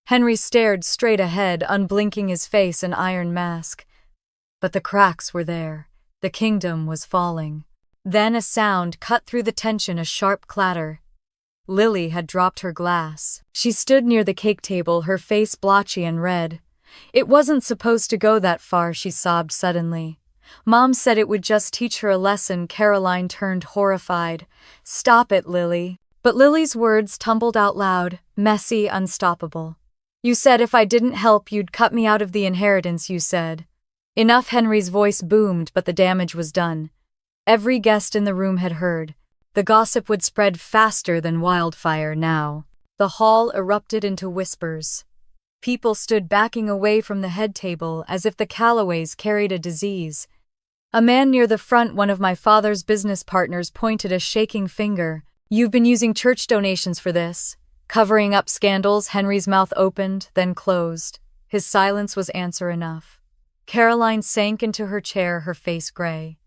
Henry stared straight ahead, unblinking, his face an iron mask. But the cracks were there. The kingdom was falling. Then a sound cut through the tension, a sharp clatter. Lily had dropped her glass. She stood near the cake table, her face blotchy and red. "It wasn't supposed to go that far," she sobbed suddenly. "Mom said it would just teach her a lesson." Caroline turned horrified. "Stop it, Lily." But Lily's words tumbled out loud, messy, unstoppable. "You said if I didn't help, you'd cut me out of the inheritance, you said." Enough. Henry's voice boomed, but the damage was done. Every guest in the room had heard. The gossip would spread faster than wildfire now. The hall erupted into whispers. People stood backing away from the head table as if the Calloways carried a disease. A man near the front, one of my father's business partners, pointed a shaking finger. "You've been using church donations for this, covering up scandals." Henry's mouth opened, then closed. His silence was answer enough. Caroline sank into her chair, her face gray.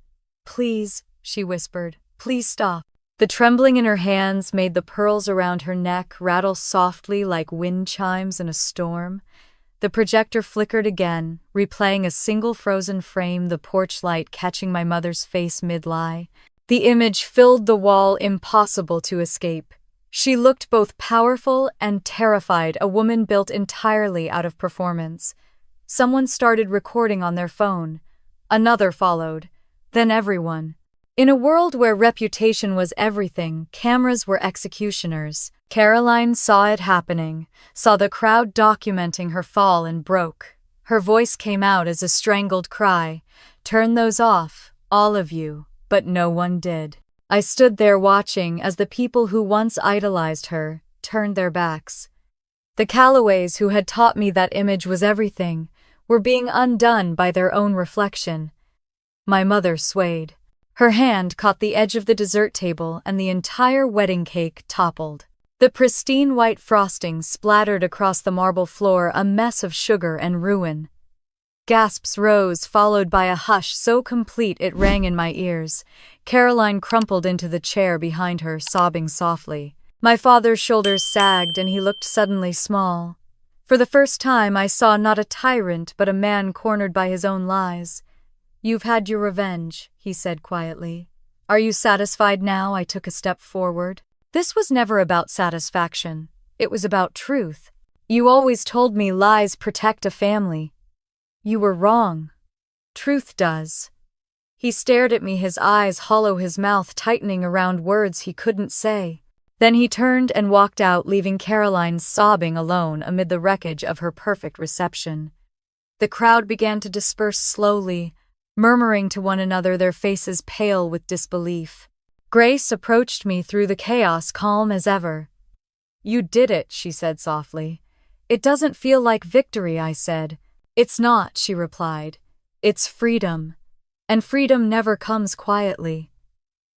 "Please," she whispered, "please stop." The trembling in her hands made the pearls around her neck rattle softly like wind chimes in a storm. The projector flickered again, replaying a single frozen frame, the porch light catching my mother's face mid-lie. The image filled the wall, impossible to escape. She looked both powerful and terrified, a woman built entirely out of performance. Someone started recording on their phone. Another followed. Then everyone. In a world where reputation was everything, cameras were executioners. Caroline saw it happening, saw the crowd documenting her fall, and broke. Her voice came out as a strangled cry. "Turn those off, all of you." But no one did. I stood there watching as the people who once idolized her turned their backs. The Callaways, who had taught me that image was everything, were being undone by their own reflection. My mother swayed. Her hand caught the edge of the dessert table and the entire wedding cake toppled. The pristine white frosting splattered across the marble floor, a mess of sugar and ruin. Gasps rose, followed by a hush so complete it rang in my ears. Caroline crumpled into the chair behind her, sobbing softly. My father's shoulders sagged and he looked suddenly small. For the first time I saw not a tyrant but a man cornered by his own lies. "You've had your revenge," he said quietly. "Are you satisfied now?" I took a step forward. This was never about satisfaction. It was about truth. "You always told me lies protect a family. You were wrong. Truth does." He stared at me, his eyes hollow, his mouth tightening around words he couldn't say. Then he turned and walked out, leaving Caroline sobbing alone amid the wreckage of her perfect reception. The crowd began to disperse slowly, murmuring to one another, their faces pale with disbelief. Grace approached me through the chaos, calm as ever. "You did it," she said softly. "It doesn't feel like victory," I said. "It's not," she replied. "It's freedom. And freedom never comes quietly."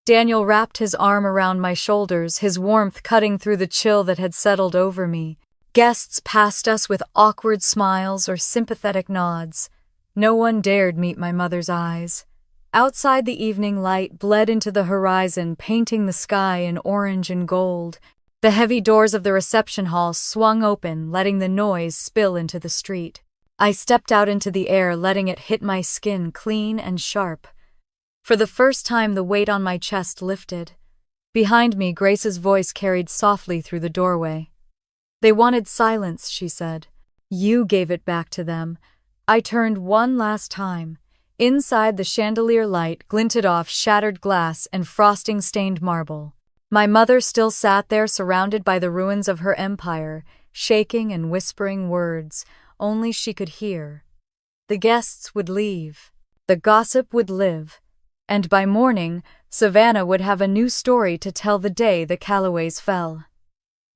Daniel wrapped his arm around my shoulders, his warmth cutting through the chill that had settled over me. Guests passed us with awkward smiles or sympathetic nods. No one dared meet my mother's eyes. Outside, the evening light bled into the horizon, painting the sky in orange and gold. The heavy doors of the reception hall swung open, letting the noise spill into the street. I stepped out into the air, letting it hit my skin clean and sharp. For the first time, the weight on my chest lifted. Behind me, Grace's voice carried softly through the doorway. "They wanted silence," she said. "You gave it back to them." I turned one last time. Inside, the chandelier light glinted off shattered glass and frosting-stained marble. My mother still sat there, surrounded by the ruins of her empire, shaking and whispering words only she could hear. The guests would leave. The gossip would live. And by morning, Savannah would have a new story to tell the day the Callaways fell.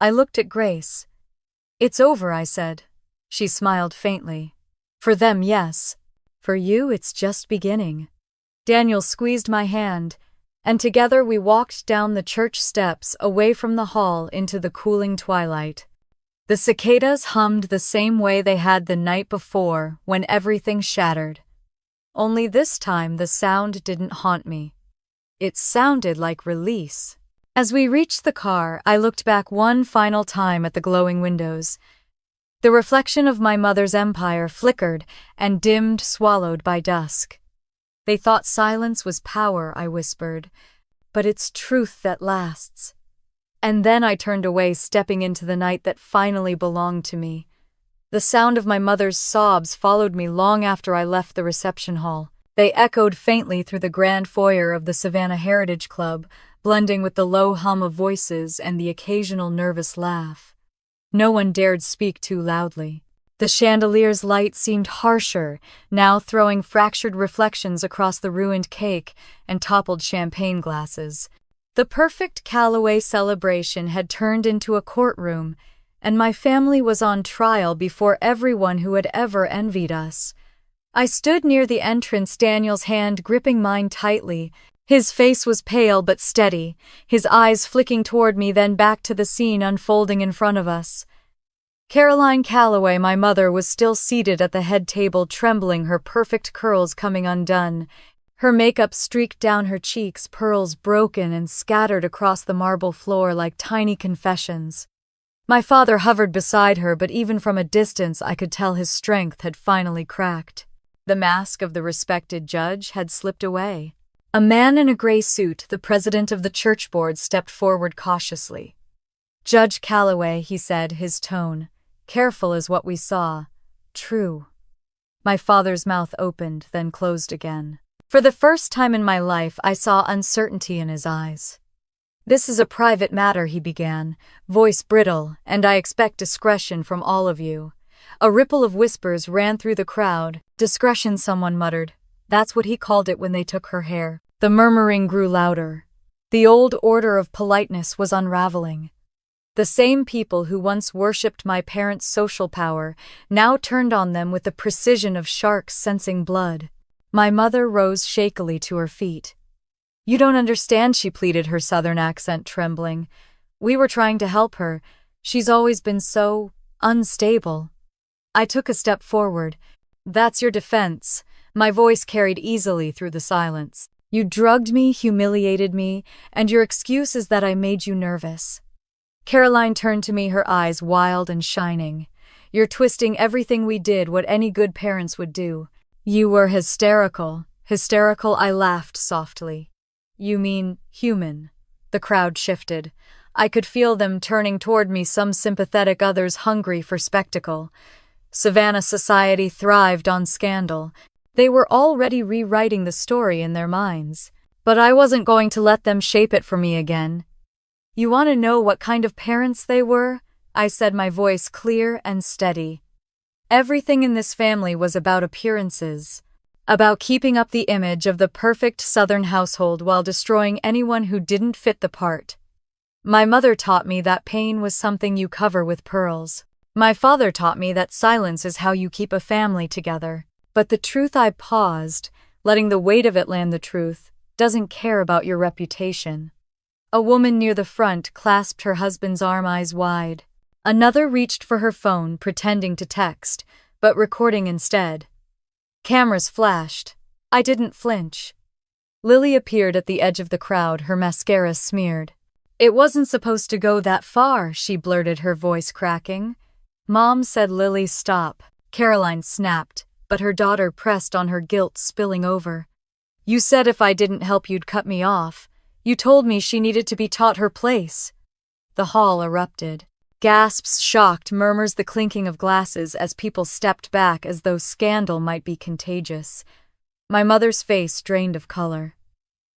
I looked at Grace. "It's over," I said. She smiled faintly. "For them, yes. For you, it's just beginning." Daniel squeezed my hand, and together we walked down the church steps, away from the hall into the cooling twilight. The cicadas hummed the same way they had the night before, when everything shattered. Only this time the sound didn't haunt me. It sounded like release. As we reached the car, I looked back one final time at the glowing windows. The reflection of my mother's empire flickered and dimmed, swallowed by dusk. "They thought silence was power," I whispered, "but it's truth that lasts." And then I turned away, stepping into the night that finally belonged to me. The sound of my mother's sobs followed me long after I left the reception hall. They echoed faintly through the grand foyer of the Savannah Heritage Club, blending with the low hum of voices and the occasional nervous laugh. No one dared speak too loudly. The chandelier's light seemed harsher, now throwing fractured reflections across the ruined cake and toppled champagne glasses. The perfect Callaway celebration had turned into a courtroom, and my family was on trial before everyone who had ever envied us. I stood near the entrance, Daniel's hand gripping mine tightly. His face was pale but steady, his eyes flicking toward me, then back to the scene unfolding in front of us. Caroline Callaway, my mother, was still seated at the head table, trembling, her perfect curls coming undone. Her makeup streaked down her cheeks, pearls broken and scattered across the marble floor like tiny confessions. My father hovered beside her, but even from a distance I could tell his strength had finally cracked. The mask of the respected judge had slipped away. A man in a gray suit, the president of the church board, stepped forward cautiously. "Judge Callaway," he said, his tone careful as what we saw. "True." My father's mouth opened, then closed again. For the first time in my life, I saw uncertainty in his eyes. "This is a private matter," he began, voice brittle, "and I expect discretion from all of you." A ripple of whispers ran through the crowd. "Discretion," someone muttered. "That's what he called it when they took her hair." The murmuring grew louder. The old order of politeness was unraveling. The same people who once worshipped my parents' social power now turned on them with the precision of sharks sensing blood. My mother rose shakily to her feet. "You don't understand," she pleaded, her southern accent trembling. "We were trying to help her. She's always been so unstable." I took a step forward. "That's your defense." My voice carried easily through the silence. "You drugged me, humiliated me, and your excuse is that I made you nervous." Caroline turned to me, her eyes wild and shining. "You're twisting everything we did, what any good parents would do." "You were hysterical." "Hysterical?" I laughed softly. "You mean human." The crowd shifted. I could feel them turning toward me, some sympathetic, others hungry for spectacle. Savannah society thrived on scandal. They were already rewriting the story in their minds. But I wasn't going to let them shape it for me again. "You want to know what kind of parents they were?" I said, my voice clear and steady. "Everything in this family was about appearances, about keeping up the image of the perfect Southern household while destroying anyone who didn't fit the part. My mother taught me that pain was something you cover with pearls. My father taught me that silence is how you keep a family together. But the truth," I paused, letting the weight of it land, "the truth doesn't care about your reputation." A woman near the front clasped her husband's arm, eyes wide. Another reached for her phone, pretending to text, but recording instead. Cameras flashed. I didn't flinch. Lily appeared at the edge of the crowd, her mascara smeared. "It wasn't supposed to go that far," she blurted, her voice cracking. "Mom said." "Lily, stop." Caroline snapped, but her daughter pressed on, her guilt spilling over. "You said if I didn't help you'd cut me off. You told me she needed to be taught her place." The hall erupted. Gasps, shocked murmurs, the clinking of glasses as people stepped back as though scandal might be contagious. My mother's face drained of color.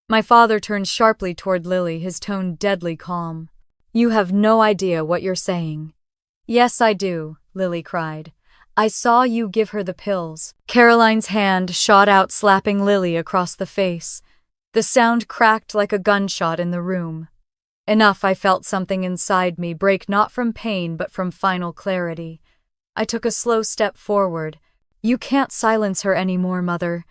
My father turned sharply toward Lily, his tone deadly calm. "You have no idea what you're saying." "Yes, I do," Lily cried. "I saw you give her the pills." Caroline's hand shot out, slapping Lily across the face. The sound cracked like a gunshot in the room. Enough, I felt something inside me break, not from pain but from final clarity. I took a slow step forward. "You can't silence her anymore, Mother.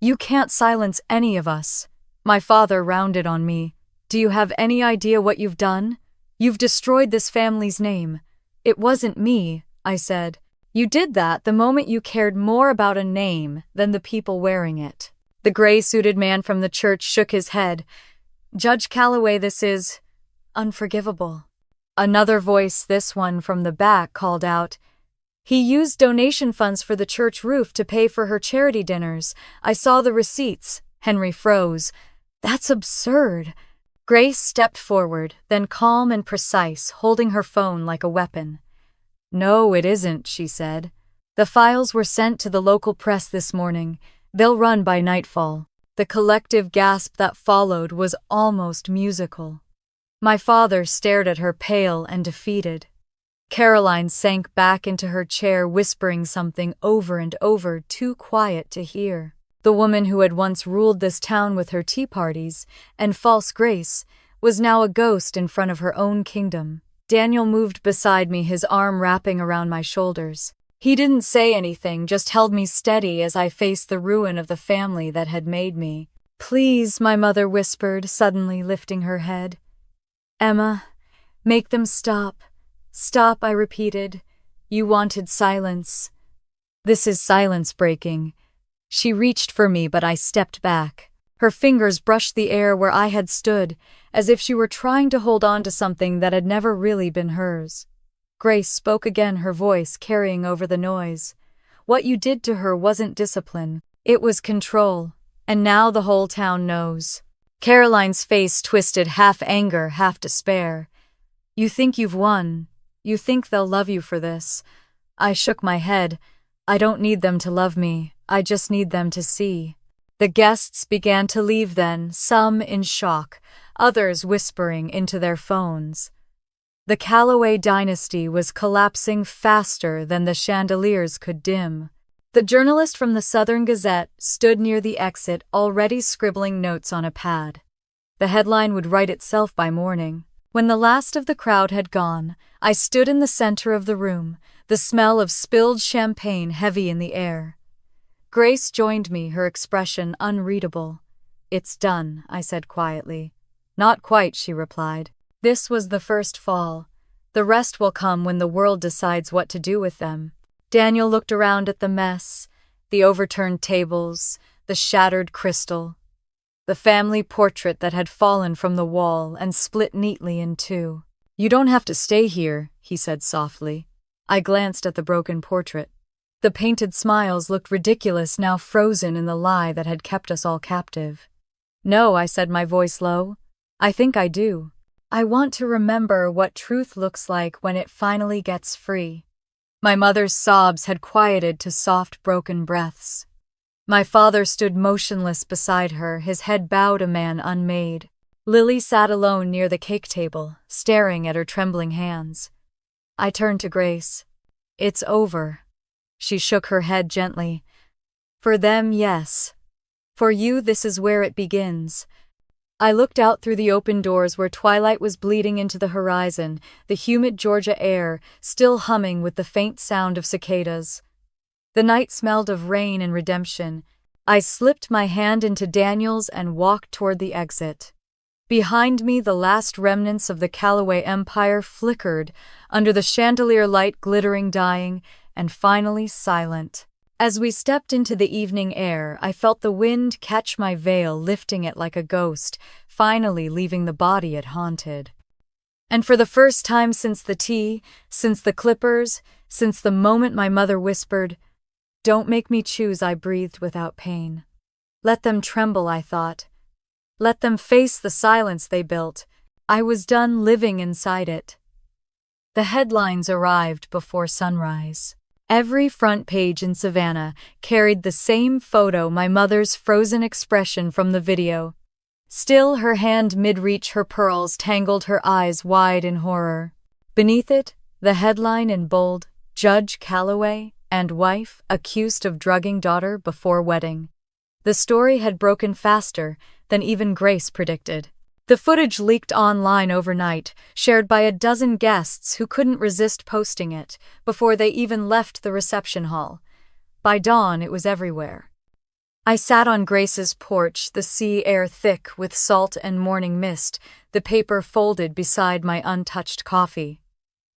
You can't silence any of us." My father rounded on me. "Do you have any idea what you've done? You've destroyed this family's name." "It wasn't me," I said. "You did that the moment you cared more about a name than the people wearing it." The gray-suited man from the church shook his head. "Judge Calloway, this is unforgivable." Another voice, this one from the back, called out, "He used donation funds for the church roof to pay for her charity dinners. I saw the receipts." Henry froze. "That's absurd." Grace stepped forward, then calm and precise, holding her phone like a weapon. "No, it isn't," she said. "The files were sent to the local press this morning. They'll run by nightfall." The collective gasp that followed was almost musical. My father stared at her, pale and defeated. Caroline sank back into her chair, whispering something over and over, too quiet to hear. The woman who had once ruled this town with her tea parties and false grace was now a ghost in front of her own kingdom. Daniel moved beside me, his arm wrapping around my shoulders. He didn't say anything, just held me steady as I faced the ruin of the family that had made me. "Please," my mother whispered, suddenly lifting her head. "Emma, make them stop." "Stop," I repeated. "You wanted silence. This is silence breaking." She reached for me, but I stepped back. Her fingers brushed the air where I had stood, as if she were trying to hold on to something that had never really been hers. Grace spoke again, her voice carrying over the noise. "What you did to her wasn't discipline. It was control. And now the whole town knows." Caroline's face twisted, half anger, half despair. "You think you've won. You think they'll love you for this." I shook my head. "I don't need them to love me. I just need them to see." The guests began to leave then, some in shock, others whispering into their phones. The Calloway dynasty was collapsing faster than the chandeliers could dim. The journalist from the Southern Gazette stood near the exit, already scribbling notes on a pad. The headline would write itself by morning. When the last of the crowd had gone, I stood in the center of the room, the smell of spilled champagne heavy in the air. Grace joined me, her expression unreadable. "It's done," I said quietly. "Not quite," she replied. "This was the first fall. The rest will come when the world decides what to do with them." Daniel looked around at the mess, the overturned tables, the shattered crystal, the family portrait that had fallen from the wall and split neatly in two. "You don't have to stay here," he said softly. I glanced at the broken portrait. The painted smiles looked ridiculous, now frozen in the lie that had kept us all captive. "No," I said, my voice low. "I think I do. I want to remember what truth looks like when it finally gets free." My mother's sobs had quieted to soft, broken breaths. My father stood motionless beside her, his head bowed, a man unmade. Lily sat alone near the cake table, staring at her trembling hands. I turned to Grace. "It's over." She shook her head gently. "For them, yes. For you, this is where it begins." I looked out through the open doors where twilight was bleeding into the horizon, the humid Georgia air still humming with the faint sound of cicadas. The night smelled of rain and redemption. I slipped my hand into Daniel's and walked toward the exit. Behind me, the last remnants of the Callaway Empire flickered under the chandelier light, glittering, dying, and finally silent. As we stepped into the evening air, I felt the wind catch my veil, lifting it like a ghost, finally leaving the body it haunted. And for the first time since the tea, since the clippers, since the moment my mother whispered, "Don't make me choose," I breathed without pain. Let them tremble, I thought. Let them face the silence they built. I was done living inside it. The headlines arrived before sunrise. Every front page in Savannah carried the same photo, my mother's frozen expression from the video. Still, her hand mid-reach, her pearls tangled, her eyes wide in horror. Beneath it, the headline in bold, "Judge Callaway and wife accused of drugging daughter before wedding." The story had broken faster than even Grace predicted. The footage leaked online overnight, shared by a dozen guests who couldn't resist posting it before they even left the reception hall. By dawn, it was everywhere. I sat on Grace's porch, the sea air thick with salt and morning mist, the paper folded beside my untouched coffee.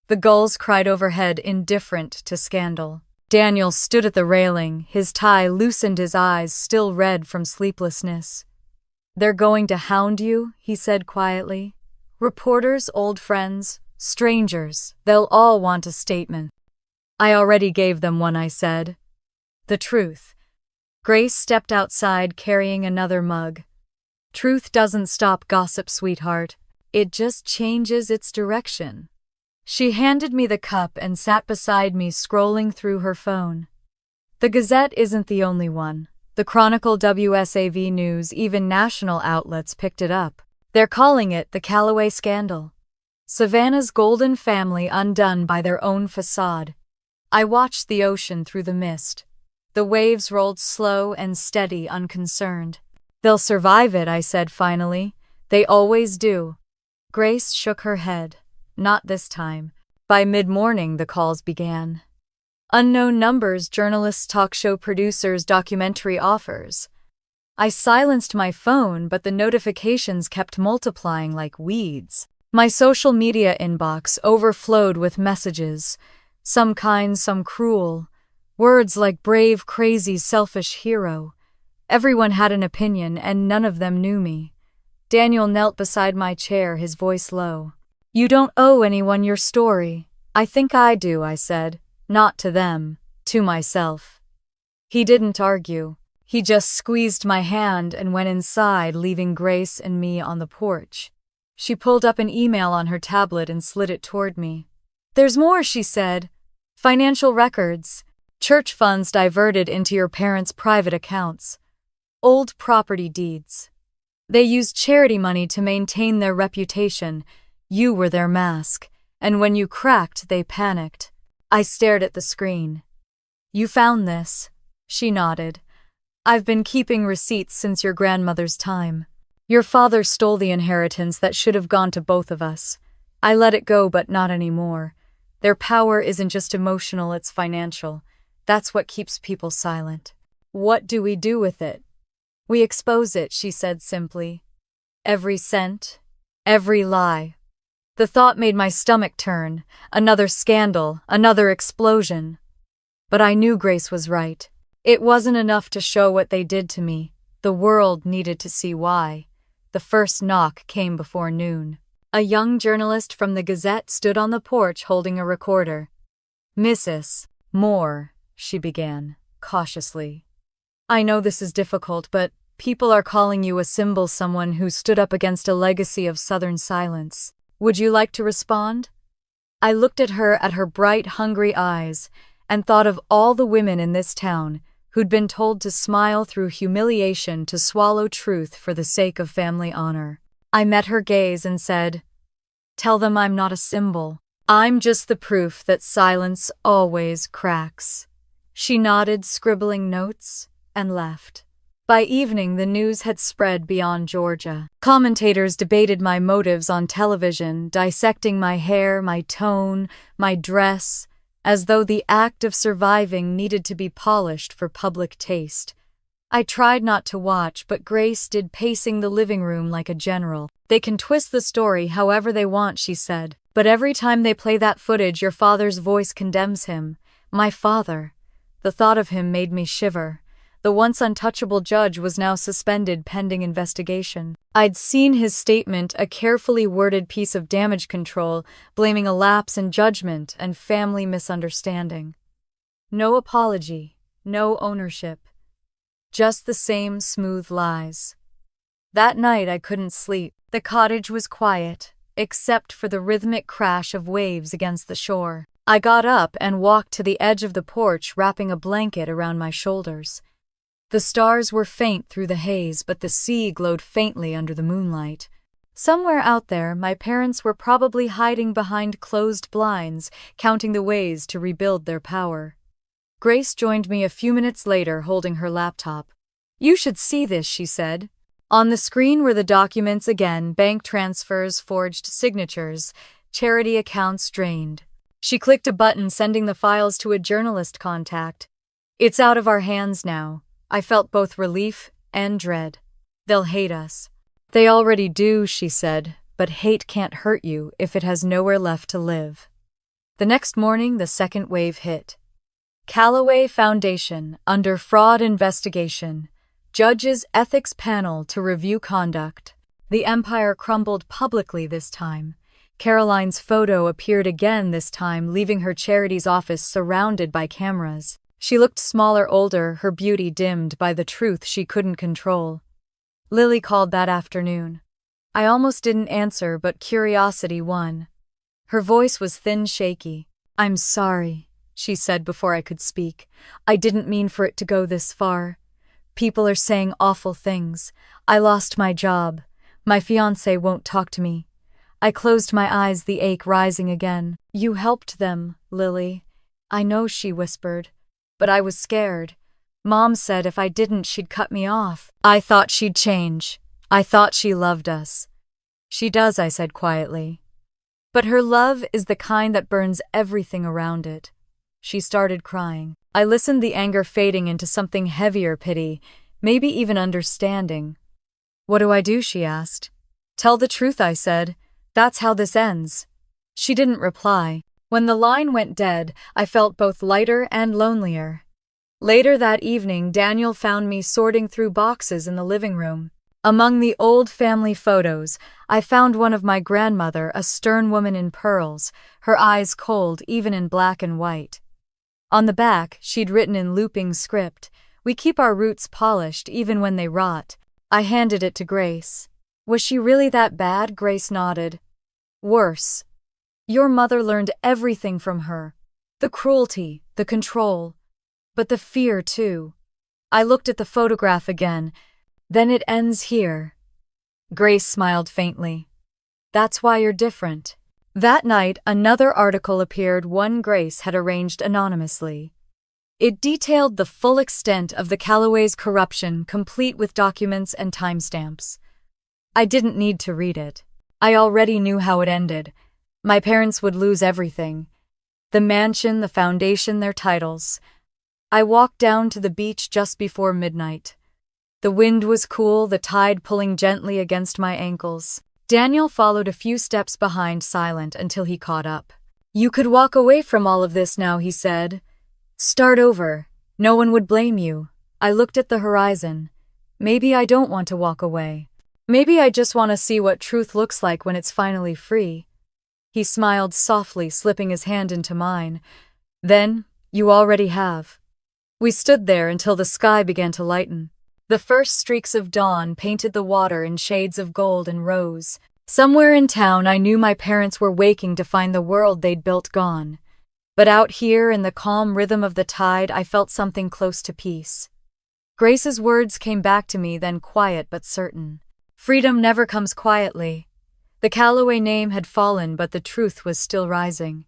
The gulls cried overhead, indifferent to scandal. Daniel stood at the railing, his tie loosened, his eyes still red from sleeplessness. "They're going to hound you," he said quietly. "Reporters, old friends, strangers, they'll all want a statement." "I already gave them one," I said. "The truth." Grace stepped outside carrying another mug. "Truth doesn't stop gossip, sweetheart. It just changes its direction." She handed me the cup and sat beside me, scrolling through her phone. The Gazette isn't the only one. The Chronicle, WSAV News, even national outlets picked it up. They're calling it the Callaway scandal. Savannah's golden family undone by their own facade. I watched the ocean through the mist. The waves rolled slow and steady, unconcerned. "They'll survive it," I said finally. "They always do." Grace shook her head. "Not this time." By mid-morning, the calls began. Unknown numbers, journalists, talk show producers, documentary offers. I silenced my phone, but the notifications kept multiplying like weeds. My social media inbox overflowed with messages, some kind, some cruel. Words like brave, crazy, selfish, hero. Everyone had an opinion, and none of them knew me. Daniel knelt beside my chair, his voice low. "You don't owe anyone your story." "I think I do," I said. "Not to them, to myself." He didn't argue. He just squeezed my hand and went inside, leaving Grace and me on the porch. She pulled up an email on her tablet and slid it toward me. "There's more," she said. "Financial records. Church funds diverted into your parents' private accounts. Old property deeds. They used charity money to maintain their reputation. You were their mask, and when you cracked, they panicked." I stared at the screen. "You found this?" She nodded. "I've been keeping receipts since your grandmother's time. Your father stole the inheritance that should have gone to both of us. I let it go, but not anymore. Their power isn't just emotional, it's financial. That's what keeps people silent. What do we do with it? We expose it, she said simply. Every cent, every lie. The thought made my stomach turn. Another scandal, another explosion. But I knew Grace was right. It wasn't enough to show what they did to me. The world needed to see why. The first knock came before noon. A young journalist from the Gazette stood on the porch holding a recorder. "Mrs. Moore," she began, cautiously. "I know this is difficult, but people are calling you a symbol, someone who stood up against a legacy of Southern silence. Would you like to respond?" I looked at her bright, hungry eyes, and thought of all the women in this town who'd been told to smile through humiliation, to swallow truth for the sake of family honor. I met her gaze and said, "Tell them I'm not a symbol. I'm just the proof that silence always cracks." She nodded, scribbling notes, and left. By evening, the news had spread beyond Georgia. Commentators debated my motives on television, dissecting my hair, my tone, my dress, as though the act of surviving needed to be polished for public taste. I tried not to watch, but Grace did, pacing the living room like a general. "They can twist the story however they want," she said. "But every time they play that footage, your father's voice condemns him. My father." The thought of him made me shiver. The once untouchable judge was now suspended pending investigation. I'd seen his statement, a carefully worded piece of damage control, blaming a lapse in judgment and family misunderstanding. No apology, no ownership. Just the same smooth lies. That night I couldn't sleep. The cottage was quiet, except for the rhythmic crash of waves against the shore. I got up and walked to the edge of the porch, wrapping a blanket around my shoulders. The stars were faint through the haze, but the sea glowed faintly under the moonlight. Somewhere out there, my parents were probably hiding behind closed blinds, counting the ways to rebuild their power. Grace joined me a few minutes later, holding her laptop. "You should see this," she said. On the screen were the documents again: bank transfers, forged signatures, charity accounts drained. She clicked a button, sending the files to a journalist contact. "It's out of our hands now." I felt both relief and dread. "They'll hate us." "They already do," she said, "but hate can't hurt you if it has nowhere left to live." The next morning, the second wave hit. Callaway Foundation under fraud investigation. Judge's ethics panel to review conduct. The empire crumbled publicly this time. Caroline's photo appeared again this time, leaving her charity's office surrounded by cameras. She looked smaller, older, her beauty dimmed by the truth she couldn't control. Lily called that afternoon. I almost didn't answer, but curiosity won. Her voice was thin, shaky. "I'm sorry," she said before I could speak. "I didn't mean for it to go this far. People are saying awful things. I lost my job. My fiancé won't talk to me." I closed my eyes, the ache rising again. "You helped them, Lily." "I know," she whispered. "But I was scared. Mom said if I didn't, she'd cut me off. I thought she'd change. I thought she loved us." "She does," I said quietly. "But her love is the kind that burns everything around it." She started crying. I listened, the anger fading into something heavier, pity, maybe even understanding. "What do I do?" she asked. "Tell the truth," I said. "That's how this ends." She didn't reply. When the line went dead, I felt both lighter and lonelier. Later that evening, Daniel found me sorting through boxes in the living room. Among the old family photos, I found one of my grandmother, a stern woman in pearls, her eyes cold even in black and white. On the back, she'd written in looping script, "We keep our roots polished even when they rot." I handed it to Grace. "Was she really that bad?" Grace nodded. "Worse. Your mother learned everything from her. The cruelty, the control, but the fear too." I looked at the photograph again. "Then it ends here." Grace smiled faintly. "That's why you're different." That night, another article appeared, one Grace had arranged anonymously. It detailed the full extent of the Callaway's corruption, complete with documents and timestamps. I didn't need to read it. I already knew how it ended. My parents would lose everything. The mansion, the foundation, their titles. I walked down to the beach just before midnight. The wind was cool, the tide pulling gently against my ankles. Daniel followed a few steps behind, silent until he caught up. "You could walk away from all of this now," he said. "Start over. No one would blame you." I looked at the horizon. Maybe I don't want to walk away. Maybe I just want to see what truth looks like when it's finally free. He smiled softly, slipping his hand into mine. "Then, you already have." We stood there until the sky began to lighten. The first streaks of dawn painted the water in shades of gold and rose. Somewhere in town, I knew my parents were waking to find the world they'd built gone. But out here, in the calm rhythm of the tide, I felt something close to peace. Grace's words came back to me, then quiet but certain. Freedom never comes quietly. The Calloway name had fallen, but the truth was still rising.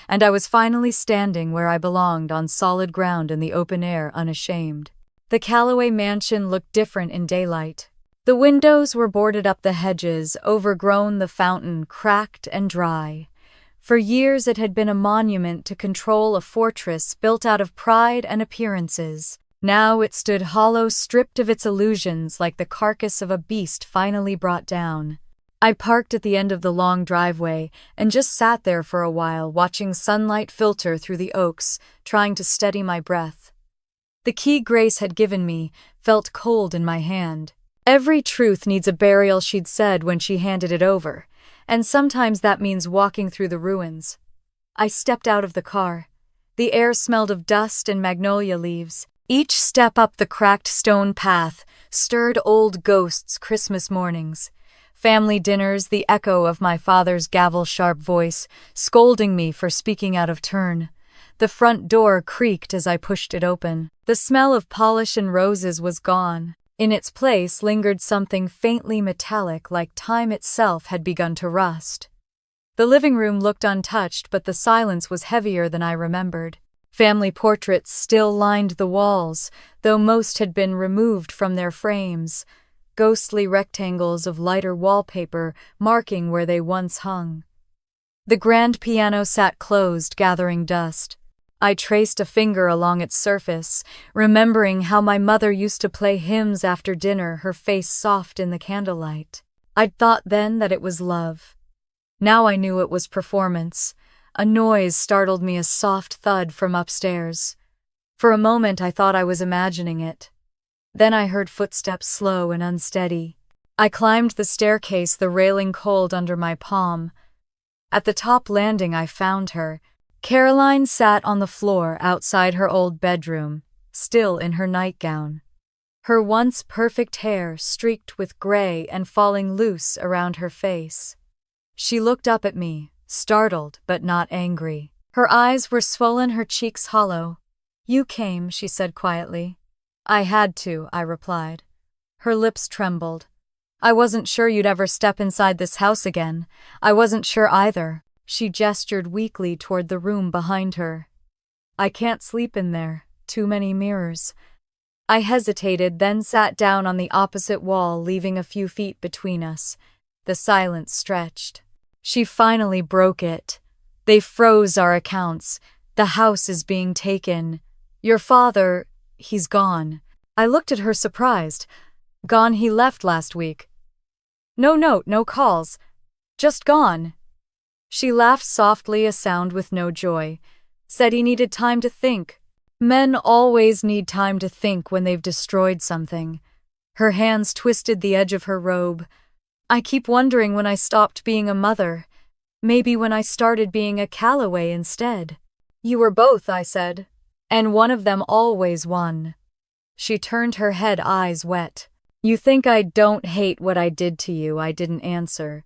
And I was finally standing where I belonged, on solid ground in the open air, unashamed. The Calloway mansion looked different in daylight. The windows were boarded up, the hedges overgrown, the fountain cracked and dry. For years it had been a monument to control, a fortress built out of pride and appearances. Now it stood hollow, stripped of its illusions, like the carcass of a beast finally brought down. I parked at the end of the long driveway and just sat there for a while, watching sunlight filter through the oaks, trying to steady my breath. The key Grace had given me felt cold in my hand. "Every truth needs a burial," she'd said when she handed it over, and sometimes that means walking through the ruins. I stepped out of the car. The air smelled of dust and magnolia leaves. Each step up the cracked stone path stirred old ghosts, Christmas mornings, family dinners, the echo of my father's gavel-sharp voice, scolding me for speaking out of turn. The front door creaked as I pushed it open. The smell of polish and roses was gone. In its place lingered something faintly metallic, like time itself had begun to rust. The living room looked untouched, but the silence was heavier than I remembered. Family portraits still lined the walls, though most had been removed from their frames. Ghostly rectangles of lighter wallpaper marking where they once hung. The grand piano sat closed, gathering dust. I traced a finger along its surface, remembering how my mother used to play hymns after dinner, her face soft in the candlelight. I'd thought then that it was love. Now I knew it was performance. A noise startled me, a soft thud from upstairs. For a moment I thought I was imagining it. Then I heard footsteps, slow and unsteady. I climbed the staircase, the railing cold under my palm. At the top landing I found her. Caroline sat on the floor outside her old bedroom, still in her nightgown. Her once perfect hair streaked with gray and falling loose around her face. She looked up at me, startled but not angry. Her eyes were swollen, her cheeks hollow. "You came," she said quietly. "I had to," I replied. Her lips trembled. "I wasn't sure you'd ever step inside this house again. I wasn't sure either." She gestured weakly toward the room behind her. "I can't sleep in there. Too many mirrors." I hesitated, then sat down on the opposite wall, leaving a few feet between us. The silence stretched. She finally broke it. "They froze our accounts. The house is being taken. Your father, he's gone." I looked at her surprised. "Gone? He left last week." "No note, no calls. Just gone." She laughed softly, a sound with no joy. "Said he needed time to think. Men always need time to think when they've destroyed something." Her hands twisted the edge of her robe. "I keep wondering when I stopped being a mother. Maybe when I started being a Calloway instead." "You were both," I said. "And one of them always won." She turned her head, eyes wet. "You think I don't hate what I did to you?" I didn't answer.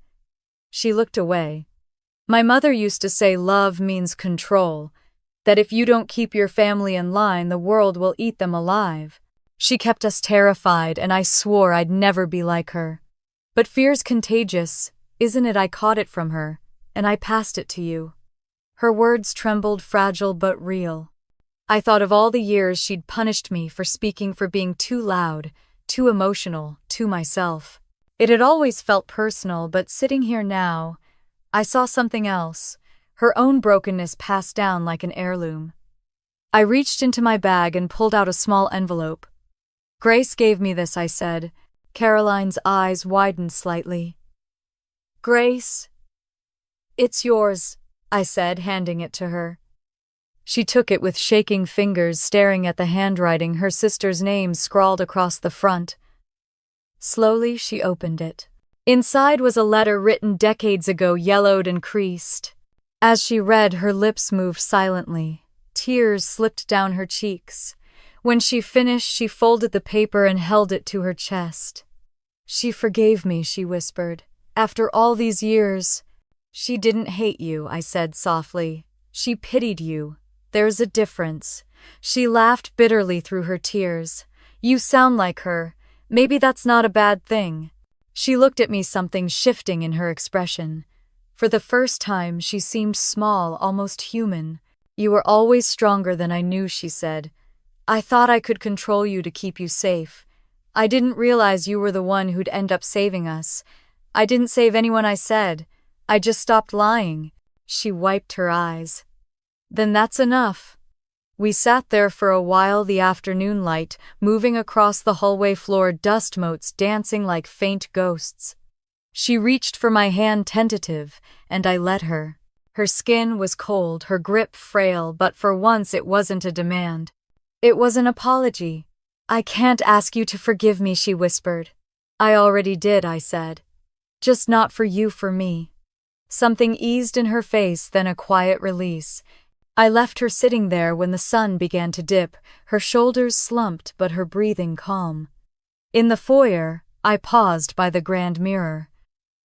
She looked away. "My mother used to say love means control, that if you don't keep your family in line, the world will eat them alive. She kept us terrified, and I swore I'd never be like her. But fear's contagious, isn't it? I caught it from her, and I passed it to you." Her words trembled, fragile but real. I thought of all the years she'd punished me for speaking, for being too loud, too emotional, too myself. It had always felt personal, but sitting here now, I saw something else, her own brokenness passed down like an heirloom. I reached into my bag and pulled out a small envelope. Grace gave me this, I said. Caroline's eyes widened slightly. Grace? It's yours, I said, handing it to her. She took it with shaking fingers, staring at the handwriting, her sister's name scrawled across the front. Slowly, she opened it. Inside was a letter written decades ago, yellowed and creased. As she read, her lips moved silently. Tears slipped down her cheeks. When she finished, she folded the paper and held it to her chest. She forgave me, she whispered. After all these years. She didn't hate you, I said softly. She pitied you. There's a difference. She laughed bitterly through her tears. You sound like her. Maybe that's not a bad thing. She looked at me, something shifting in her expression. For the first time, she seemed small, almost human. You were always stronger than I knew, she said. I thought I could control you to keep you safe. I didn't realize you were the one who'd end up saving us. I didn't save anyone, I said. I just stopped lying. She wiped her eyes. Then that's enough. We sat there for a while, the afternoon light moving across the hallway floor, dust motes dancing like faint ghosts. She reached for my hand, tentative, and I let her. Her skin was cold, her grip frail, but for once it wasn't a demand. It was an apology. I can't ask you to forgive me, she whispered. I already did, I said. Just not for you, for me. Something eased in her face, then a quiet release. I left her sitting there when the sun began to dip, her shoulders slumped but her breathing calm. In the foyer, I paused by the grand mirror.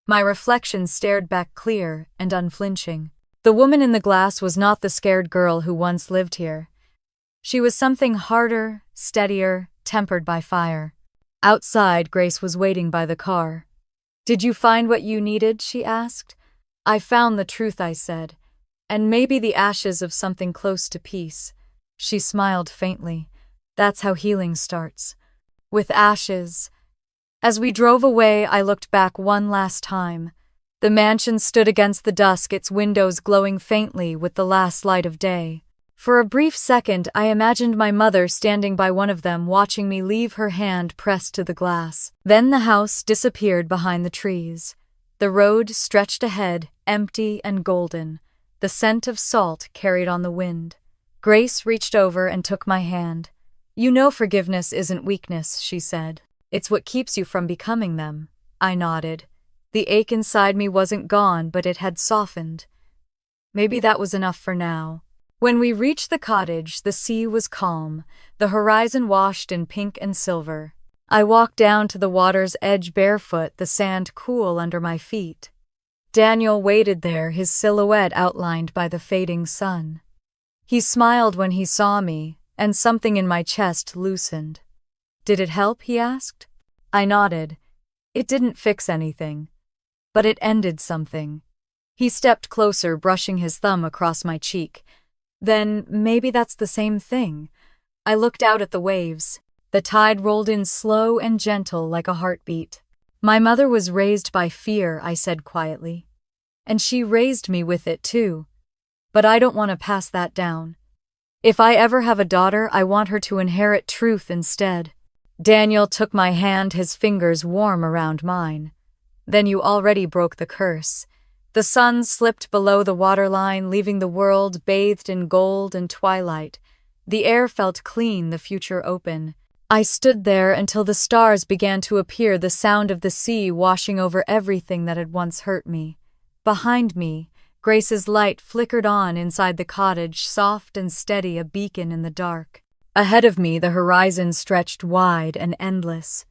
My reflection stared back clear and unflinching. The woman in the glass was not the scared girl who once lived here. She was something harder, steadier, tempered by fire. Outside, Grace was waiting by the car. Did you find what you needed? She asked. I found the truth, I said. And maybe the ashes of something close to peace. She smiled faintly. That's how healing starts. With ashes. As we drove away, I looked back one last time. The mansion stood against the dusk, its windows glowing faintly with the last light of day. For a brief second, I imagined my mother standing by one of them, watching me leave, her hand pressed to the glass. Then the house disappeared behind the trees. The road stretched ahead, empty and golden. The scent of salt carried on the wind. Grace reached over and took my hand. You know forgiveness isn't weakness, she said. It's what keeps you from becoming them. I nodded. The ache inside me wasn't gone, but it had softened. Maybe that was enough for now. When we reached the cottage, the sea was calm, the horizon washed in pink and silver. I walked down to the water's edge barefoot, the sand cool under my feet. Daniel waited there, his silhouette outlined by the fading sun. He smiled when he saw me, and something in my chest loosened. Did it help? He asked. I nodded. It didn't fix anything, but it ended something. He stepped closer, brushing his thumb across my cheek. Then maybe that's the same thing. I looked out at the waves. The tide rolled in slow and gentle like a heartbeat. My mother was raised by fear, I said quietly. And she raised me with it too. But I don't want to pass that down. If I ever have a daughter, I want her to inherit truth instead. Daniel took my hand, his fingers warm around mine. Then you already broke the curse. The sun slipped below the waterline, leaving the world bathed in gold and twilight. The air felt clean, the future open. I stood there until the stars began to appear, the sound of the sea washing over everything that had once hurt me. Behind me, Grace's light flickered on inside the cottage, soft and steady, a beacon in the dark. Ahead of me, the horizon stretched wide and endless.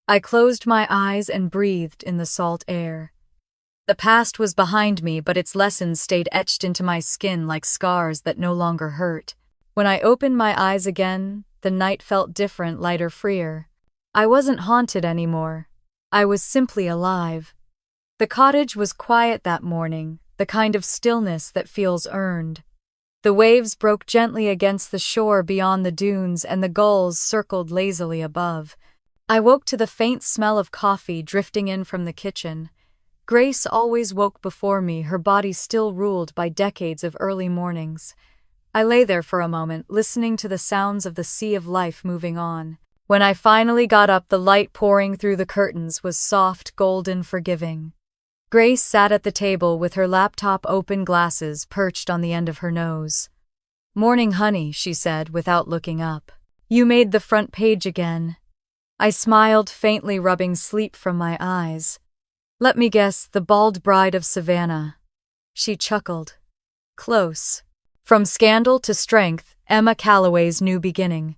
I closed my eyes and breathed in the salt air. The past was behind me, but its lessons stayed etched into my skin like scars that no longer hurt. When I opened my eyes again, the night felt different, lighter, freer. I wasn't haunted anymore. I was simply alive. The cottage was quiet that morning, the kind of stillness that feels earned. The waves broke gently against the shore beyond the dunes, and the gulls circled lazily above. I woke to the faint smell of coffee drifting in from the kitchen. Grace always woke before me, her body still ruled by decades of early mornings. I lay there for a moment, listening to the sounds of the sea of life moving on. When I finally got up, the light pouring through the curtains was soft, golden, forgiving. Grace sat at the table with her laptop open, glasses perched on the end of her nose. "Morning, honey," she said without looking up. "You made the front page again." I smiled, faintly rubbing sleep from my eyes. "Let me guess, The Bald Bride of Savannah." She chuckled. "Close. From scandal to strength, Emma Calloway's new beginning."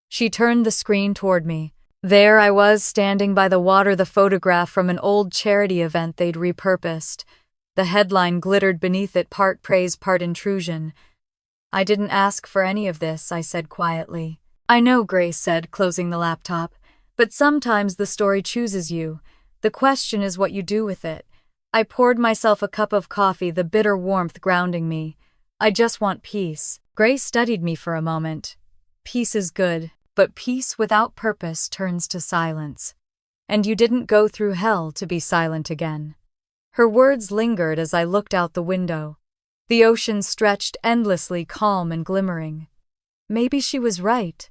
She turned the screen toward me. There I was, standing by the water, the photograph from an old charity event they'd repurposed. The headline glittered beneath it, part praise, part intrusion. "I didn't ask for any of this," I said quietly. "I know," Grace said, closing the laptop, "but sometimes the story chooses you. The question is what you do with it." I poured myself a cup of coffee, the bitter warmth grounding me. "I just want peace." Grace studied me for a moment. "Peace is good, but peace without purpose turns to silence. And you didn't go through hell to be silent again." Her words lingered as I looked out the window. The ocean stretched endlessly, calm and glimmering. Maybe she was right.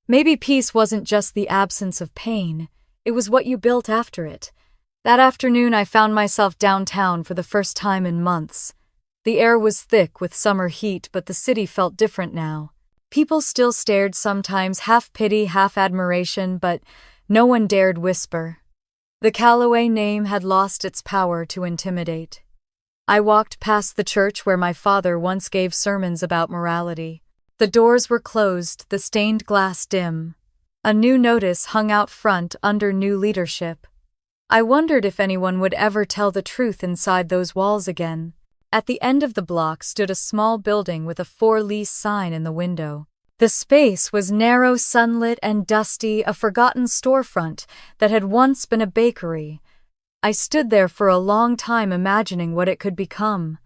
Maybe peace wasn't just the absence of pain, it was what you built after it. That afternoon I found myself downtown for the first time in months. The air was thick with summer heat, but the city felt different now. People still stared, sometimes half pity, half admiration, but no one dared whisper. The Calloway name had lost its power to intimidate. I walked past the church where my father once gave sermons about morality. The doors were closed, the stained glass dim. A new notice hung out front under new leadership. I wondered if anyone would ever tell the truth inside those walls again. At the end of the block stood a small building with a for lease sign in the window. The space was narrow, sunlit, and dusty, a forgotten storefront that had once been a bakery. I stood there for a long time, imagining what it could become.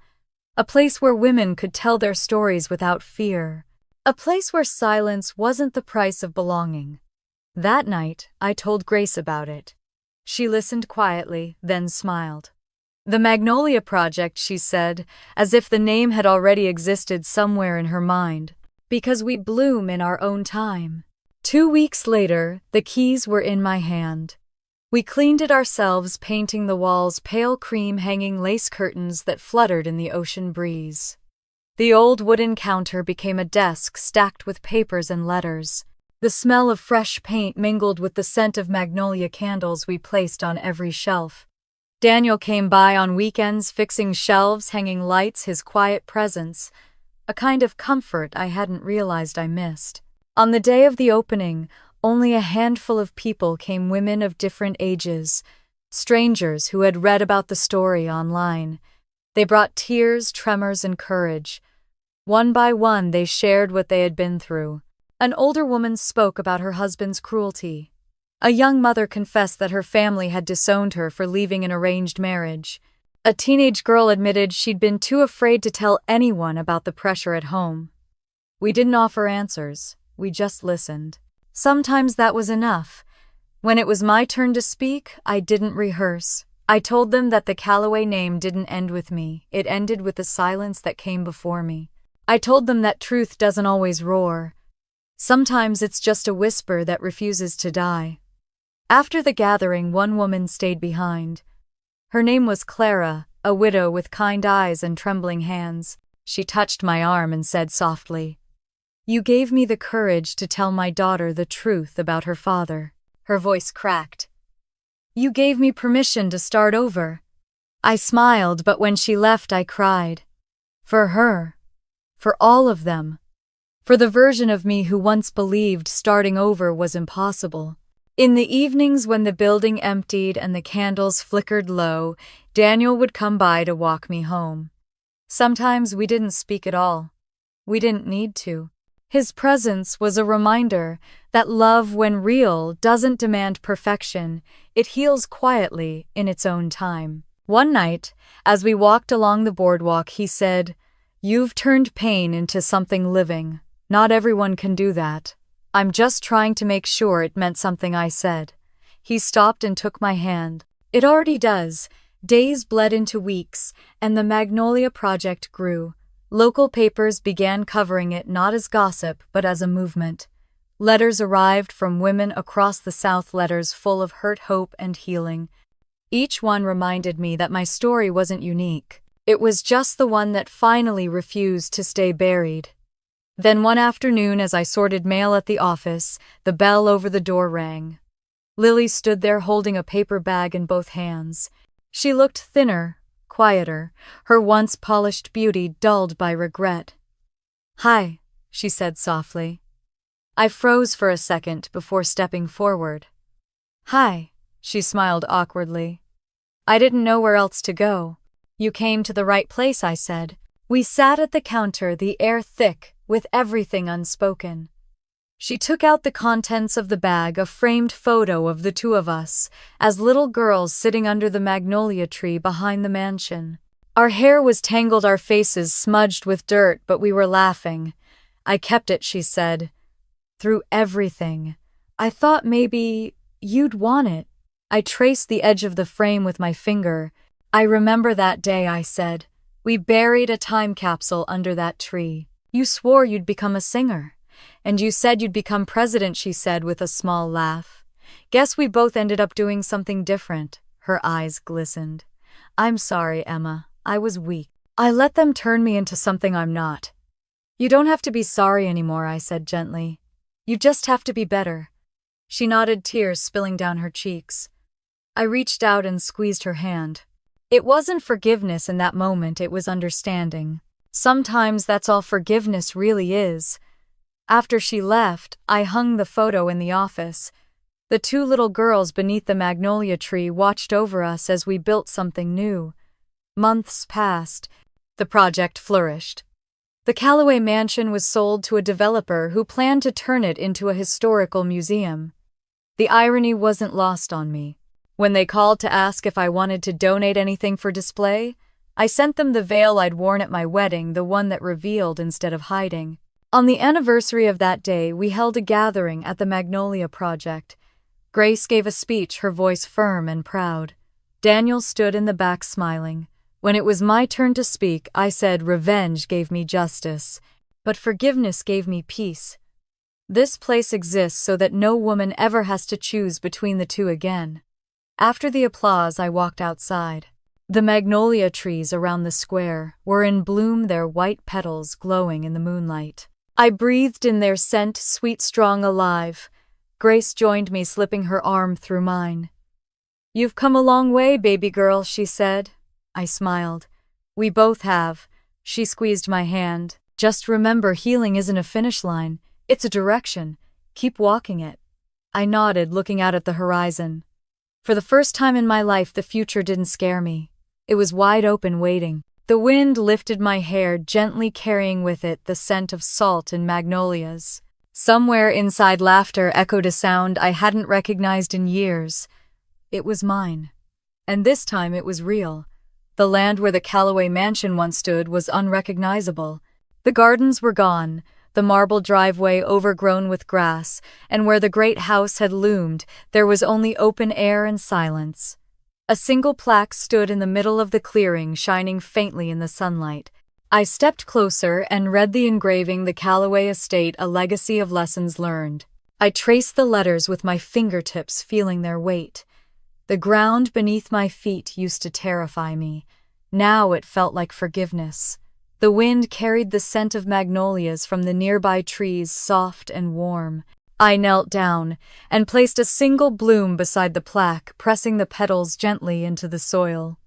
A place where women could tell their stories without fear. A place where silence wasn't the price of belonging. That night, I told Grace about it. She listened quietly, then smiled. "The Magnolia Project," she said, as if the name had already existed somewhere in her mind. "Because we bloom in our own time." 2 weeks later, the keys were in my hand. We cleaned it ourselves, painting the walls pale cream, hanging lace curtains that fluttered in the ocean breeze. The old wooden counter became a desk stacked with papers and letters. The smell of fresh paint mingled with the scent of magnolia candles we placed on every shelf. Daniel came by on weekends, fixing shelves, hanging lights, his quiet presence, a kind of comfort I hadn't realized I missed. On the day of the opening, only a handful of people came, women of different ages, strangers who had read about the story online. They brought tears, tremors, and courage. One by one, they shared what they had been through. An older woman spoke about her husband's cruelty. A young mother confessed that her family had disowned her for leaving an arranged marriage. A teenage girl admitted she'd been too afraid to tell anyone about the pressure at home. We didn't offer answers, we just listened. Sometimes that was enough. When it was my turn to speak, I didn't rehearse. I told them that the Calloway name didn't end with me, it ended with the silence that came before me. I told them that truth doesn't always roar. Sometimes it's just a whisper that refuses to die. After the gathering, one woman stayed behind. Her name was Clara, a widow with kind eyes and trembling hands. She touched my arm and said softly, "You gave me the courage to tell my daughter the truth about her father." Her voice cracked. "You gave me permission to start over." I smiled, but when she left, I cried. For her. For all of them. For the version of me who once believed starting over was impossible. In the evenings when the building emptied and the candles flickered low, Daniel would come by to walk me home. Sometimes we didn't speak at all. We didn't need to. His presence was a reminder that love, when real, doesn't demand perfection. It heals quietly in its own time. One night, as we walked along the boardwalk, he said, "You've turned pain into something living. Not everyone can do that. I'm just trying to make sure it meant something," I said. He stopped and took my hand. "It already does. Days bled into weeks, and the Magnolia Project grew. Local papers began covering it not as gossip, but as a movement. Letters arrived from women across the South, letters full of hurt, hope, and healing. Each one reminded me that my story wasn't unique. It was just the one that finally refused to stay buried. Then one afternoon, as I sorted mail at the office, the bell over the door rang. Lily stood there holding a paper bag in both hands. She looked thinner, quieter, her once polished beauty dulled by regret. "Hi," she said softly. I froze for a second before stepping forward. "Hi," she smiled awkwardly. I didn't know where else to go. "You came to the right place," I said. We sat at the counter, the air thick, with everything unspoken. She took out the contents of the bag, a framed photo of the two of us, as little girls sitting under the magnolia tree behind the mansion. Our hair was tangled, our faces smudged with dirt, but we were laughing. "I kept it," she said. "Through everything. I thought maybe you'd want it." I traced the edge of the frame with my finger. "I remember that day," I said. "We buried a time capsule under that tree. You swore you'd become a singer. And you said you'd become president," she said with a small laugh. "Guess we both ended up doing something different." Her eyes glistened. "I'm sorry, Emma. I was weak. I let them turn me into something I'm not." "You don't have to be sorry anymore," I said gently. "You just have to be better." She nodded, tears spilling down her cheeks. I reached out and squeezed her hand. It wasn't forgiveness in that moment, it was understanding. Sometimes that's all forgiveness really is. After she left, I hung the photo in the office. The two little girls beneath the magnolia tree watched over us as we built something new. Months passed. The project flourished. The Callaway mansion was sold to a developer who planned to turn it into a historical museum. The irony wasn't lost on me. When they called to ask if I wanted to donate anything for display, I sent them the veil I'd worn at my wedding, the one that revealed instead of hiding. On the anniversary of that day, we held a gathering at the Magnolia Project. Grace gave a speech, her voice firm and proud. Daniel stood in the back smiling. When it was my turn to speak, I said revenge gave me justice, but forgiveness gave me peace. This place exists so that no woman ever has to choose between the two again. After the applause, I walked outside. The magnolia trees around the square were in bloom, their white petals glowing in the moonlight. I breathed in their scent, sweet, strong, alive. Grace joined me, slipping her arm through mine. "You've come a long way, baby girl," she said. I smiled. "We both have." She squeezed my hand. "Just remember, healing isn't a finish line. It's a direction. Keep walking it." I nodded, looking out at the horizon. For the first time in my life, the future didn't scare me. It was wide open, waiting. The wind lifted my hair, gently carrying with it the scent of salt and magnolias. Somewhere inside, laughter echoed a sound I hadn't recognized in years. It was mine. And this time it was real. The land where the Callaway mansion once stood was unrecognizable. The gardens were gone, the marble driveway overgrown with grass, and where the great house had loomed, there was only open air and silence. A single plaque stood in the middle of the clearing, shining faintly in the sunlight. I stepped closer and read the engraving, "The Callaway Estate, a legacy of lessons learned." I traced the letters with my fingertips, feeling their weight. The ground beneath my feet used to terrify me. Now it felt like forgiveness. The wind carried the scent of magnolias from the nearby trees, soft and warm. I knelt down and placed a single bloom beside the plaque, pressing the petals gently into the soil.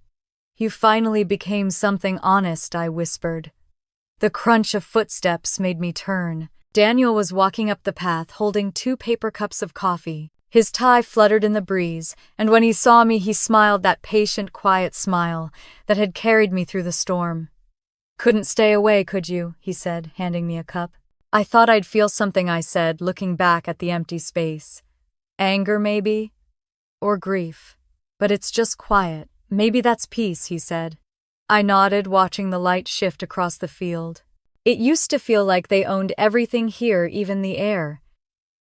"You finally became something honest," I whispered. The crunch of footsteps made me turn. Daniel was walking up the path, holding 2 paper cups of coffee. His tie fluttered in the breeze, and when he saw me, he smiled, that patient, quiet smile that had carried me through the storm. "Couldn't stay away, could you?" he said, handing me a cup. "I thought I'd feel something," I said, looking back at the empty space. "Anger, maybe? Or grief? But it's just quiet. Maybe that's peace," he said. I nodded, watching the light shift across the field. It used to feel like they owned everything here, even the air.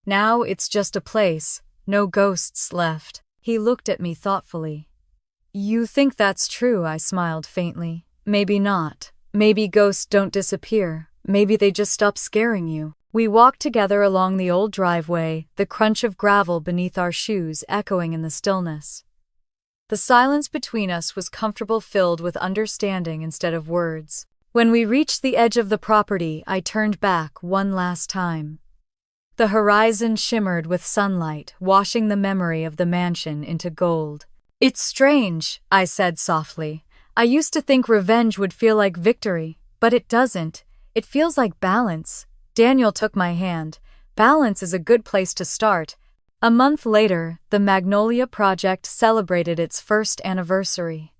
Now it's just a place, no ghosts left. He looked at me thoughtfully. You think that's true, I smiled faintly. Maybe not. Maybe ghosts don't disappear. Maybe they just stop scaring you. We walked together along the old driveway, the crunch of gravel beneath our shoes echoing in the stillness. The silence between us was comfortable, filled with understanding instead of words. When we reached the edge of the property, I turned back one last time. The horizon shimmered with sunlight, washing the memory of the mansion into gold. It's strange, I said softly. I used to think revenge would feel like victory, but it doesn't. It feels like balance. Daniel took my hand. Balance is a good place to start. A month later, the Magnolia Project celebrated its first anniversary.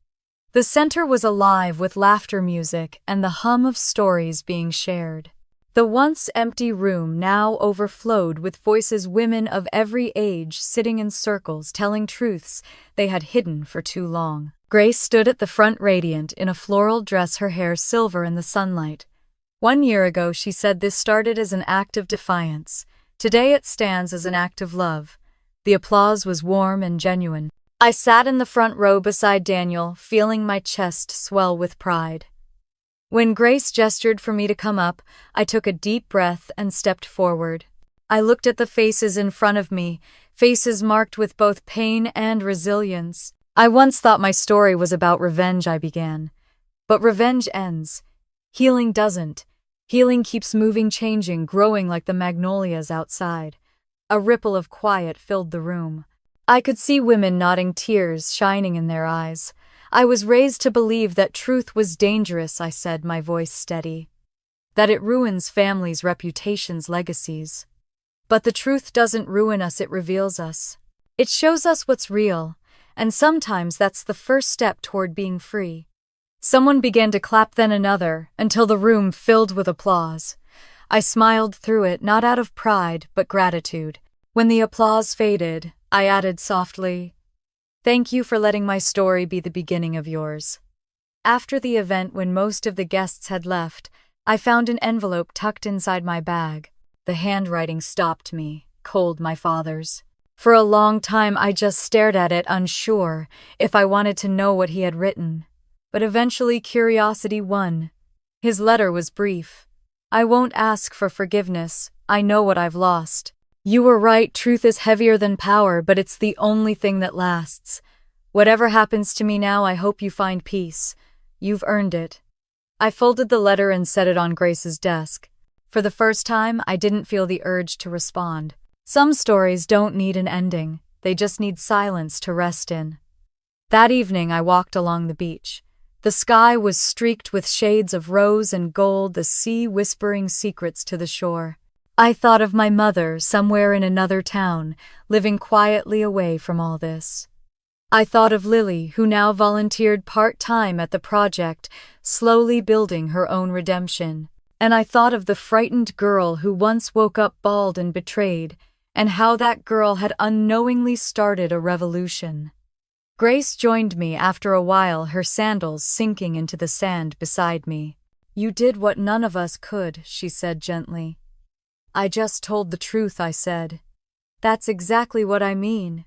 The center was alive with laughter music and the hum of stories being shared. The once empty room now overflowed with voices, women of every age sitting in circles telling truths they had hidden for too long. Grace stood at the front, radiant in a floral dress, her hair silver in the sunlight. 1 year ago, she said, this started as an act of defiance. Today it stands as an act of love. The applause was warm and genuine. I sat in the front row beside Daniel, feeling my chest swell with pride. When Grace gestured for me to come up, I took a deep breath and stepped forward. I looked at the faces in front of me, faces marked with both pain and resilience. I once thought my story was about revenge, I began. But revenge ends. Healing doesn't. Healing keeps moving, changing, growing like the magnolias outside. A ripple of quiet filled the room. I could see women nodding, tears shining in their eyes. I was raised to believe that truth was dangerous, I said, my voice steady. That it ruins families' reputations, legacies. But the truth doesn't ruin us, it reveals us. It shows us what's real, and sometimes that's the first step toward being free. Someone began to clap, then another, until the room filled with applause. I smiled through it, not out of pride, but gratitude. When the applause faded, I added softly, "Thank you for letting my story be the beginning of yours." After the event, when most of the guests had left, I found an envelope tucked inside my bag. The handwriting stopped me, cold, my father's. For a long time I just stared at it, unsure if I wanted to know what he had written. But eventually curiosity won. His letter was brief. "I won't ask for forgiveness. I know what I've lost. You were right, truth is heavier than power, but it's the only thing that lasts. Whatever happens to me now, I hope you find peace. You've earned it." I folded the letter and set it on Grace's desk. For the first time, I didn't feel the urge to respond. Some stories don't need an ending. They just need silence to rest in. That evening, I walked along the beach. The sky was streaked with shades of rose and gold, the sea whispering secrets to the shore. I thought of my mother, somewhere in another town, living quietly away from all this. I thought of Lily, who now volunteered part-time at the project, slowly building her own redemption. And I thought of the frightened girl who once woke up bald and betrayed, and how that girl had unknowingly started a revolution. Grace joined me after a while, her sandals sinking into the sand beside me. "You did what none of us could," she said gently. "I just told the truth," I said. "That's exactly what I mean."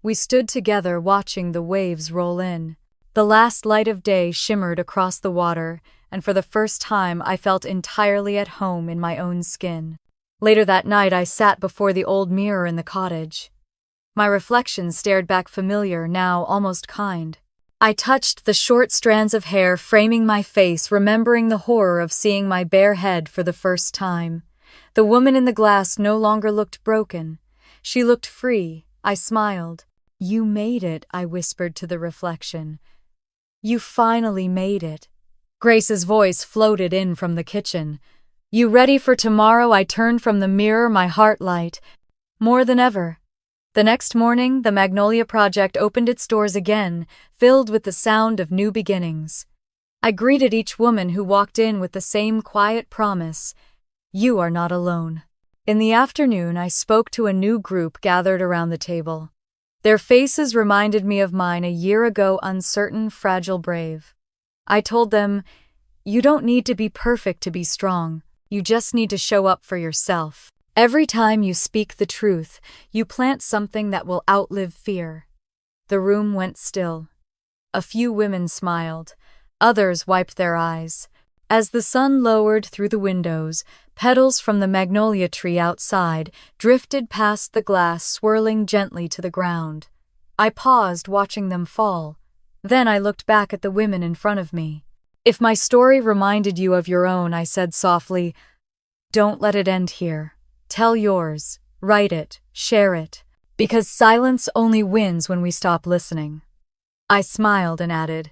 We stood together watching the waves roll in. The last light of day shimmered across the water, and for the first time I felt entirely at home in my own skin. Later that night I sat before the old mirror in the cottage. My reflection stared back, familiar, now almost kind. I touched the short strands of hair framing my face, remembering the horror of seeing my bare head for the first time. The woman in the glass no longer looked broken. She looked free. I smiled. "You made it," I whispered to the reflection. "You finally made it." Grace's voice floated in from the kitchen. "You ready for tomorrow?" I turned from the mirror, my heart light. More than ever. The next morning, the Magnolia Project opened its doors again, filled with the sound of new beginnings. I greeted each woman who walked in with the same quiet promise: "You are not alone." In the afternoon, I spoke to a new group gathered around the table. Their faces reminded me of mine a year ago, uncertain, fragile, brave. I told them, "You don't need to be perfect to be strong. You just need to show up for yourself. Every time you speak the truth, you plant something that will outlive fear." The room went still. A few women smiled. Others wiped their eyes. As the sun lowered through the windows, petals from the magnolia tree outside drifted past the glass, swirling gently to the ground. I paused, watching them fall. Then I looked back at the women in front of me. "If my story reminded you of your own," I said softly, "don't let it end here. Tell yours, write it, share it, because silence only wins when we stop listening." I smiled and added,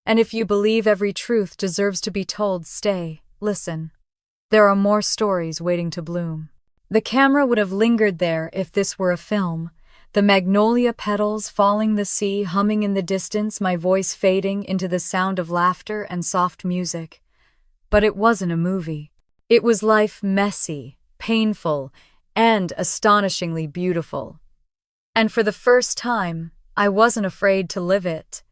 "And if you believe every truth deserves to be told, stay, listen. There are more stories waiting to bloom." The camera would have lingered there if this were a film. The magnolia petals falling, the sea humming in the distance, my voice fading into the sound of laughter and soft music. But it wasn't a movie. It was life, messy, painful, and astonishingly beautiful. And for the first time, I wasn't afraid to live it.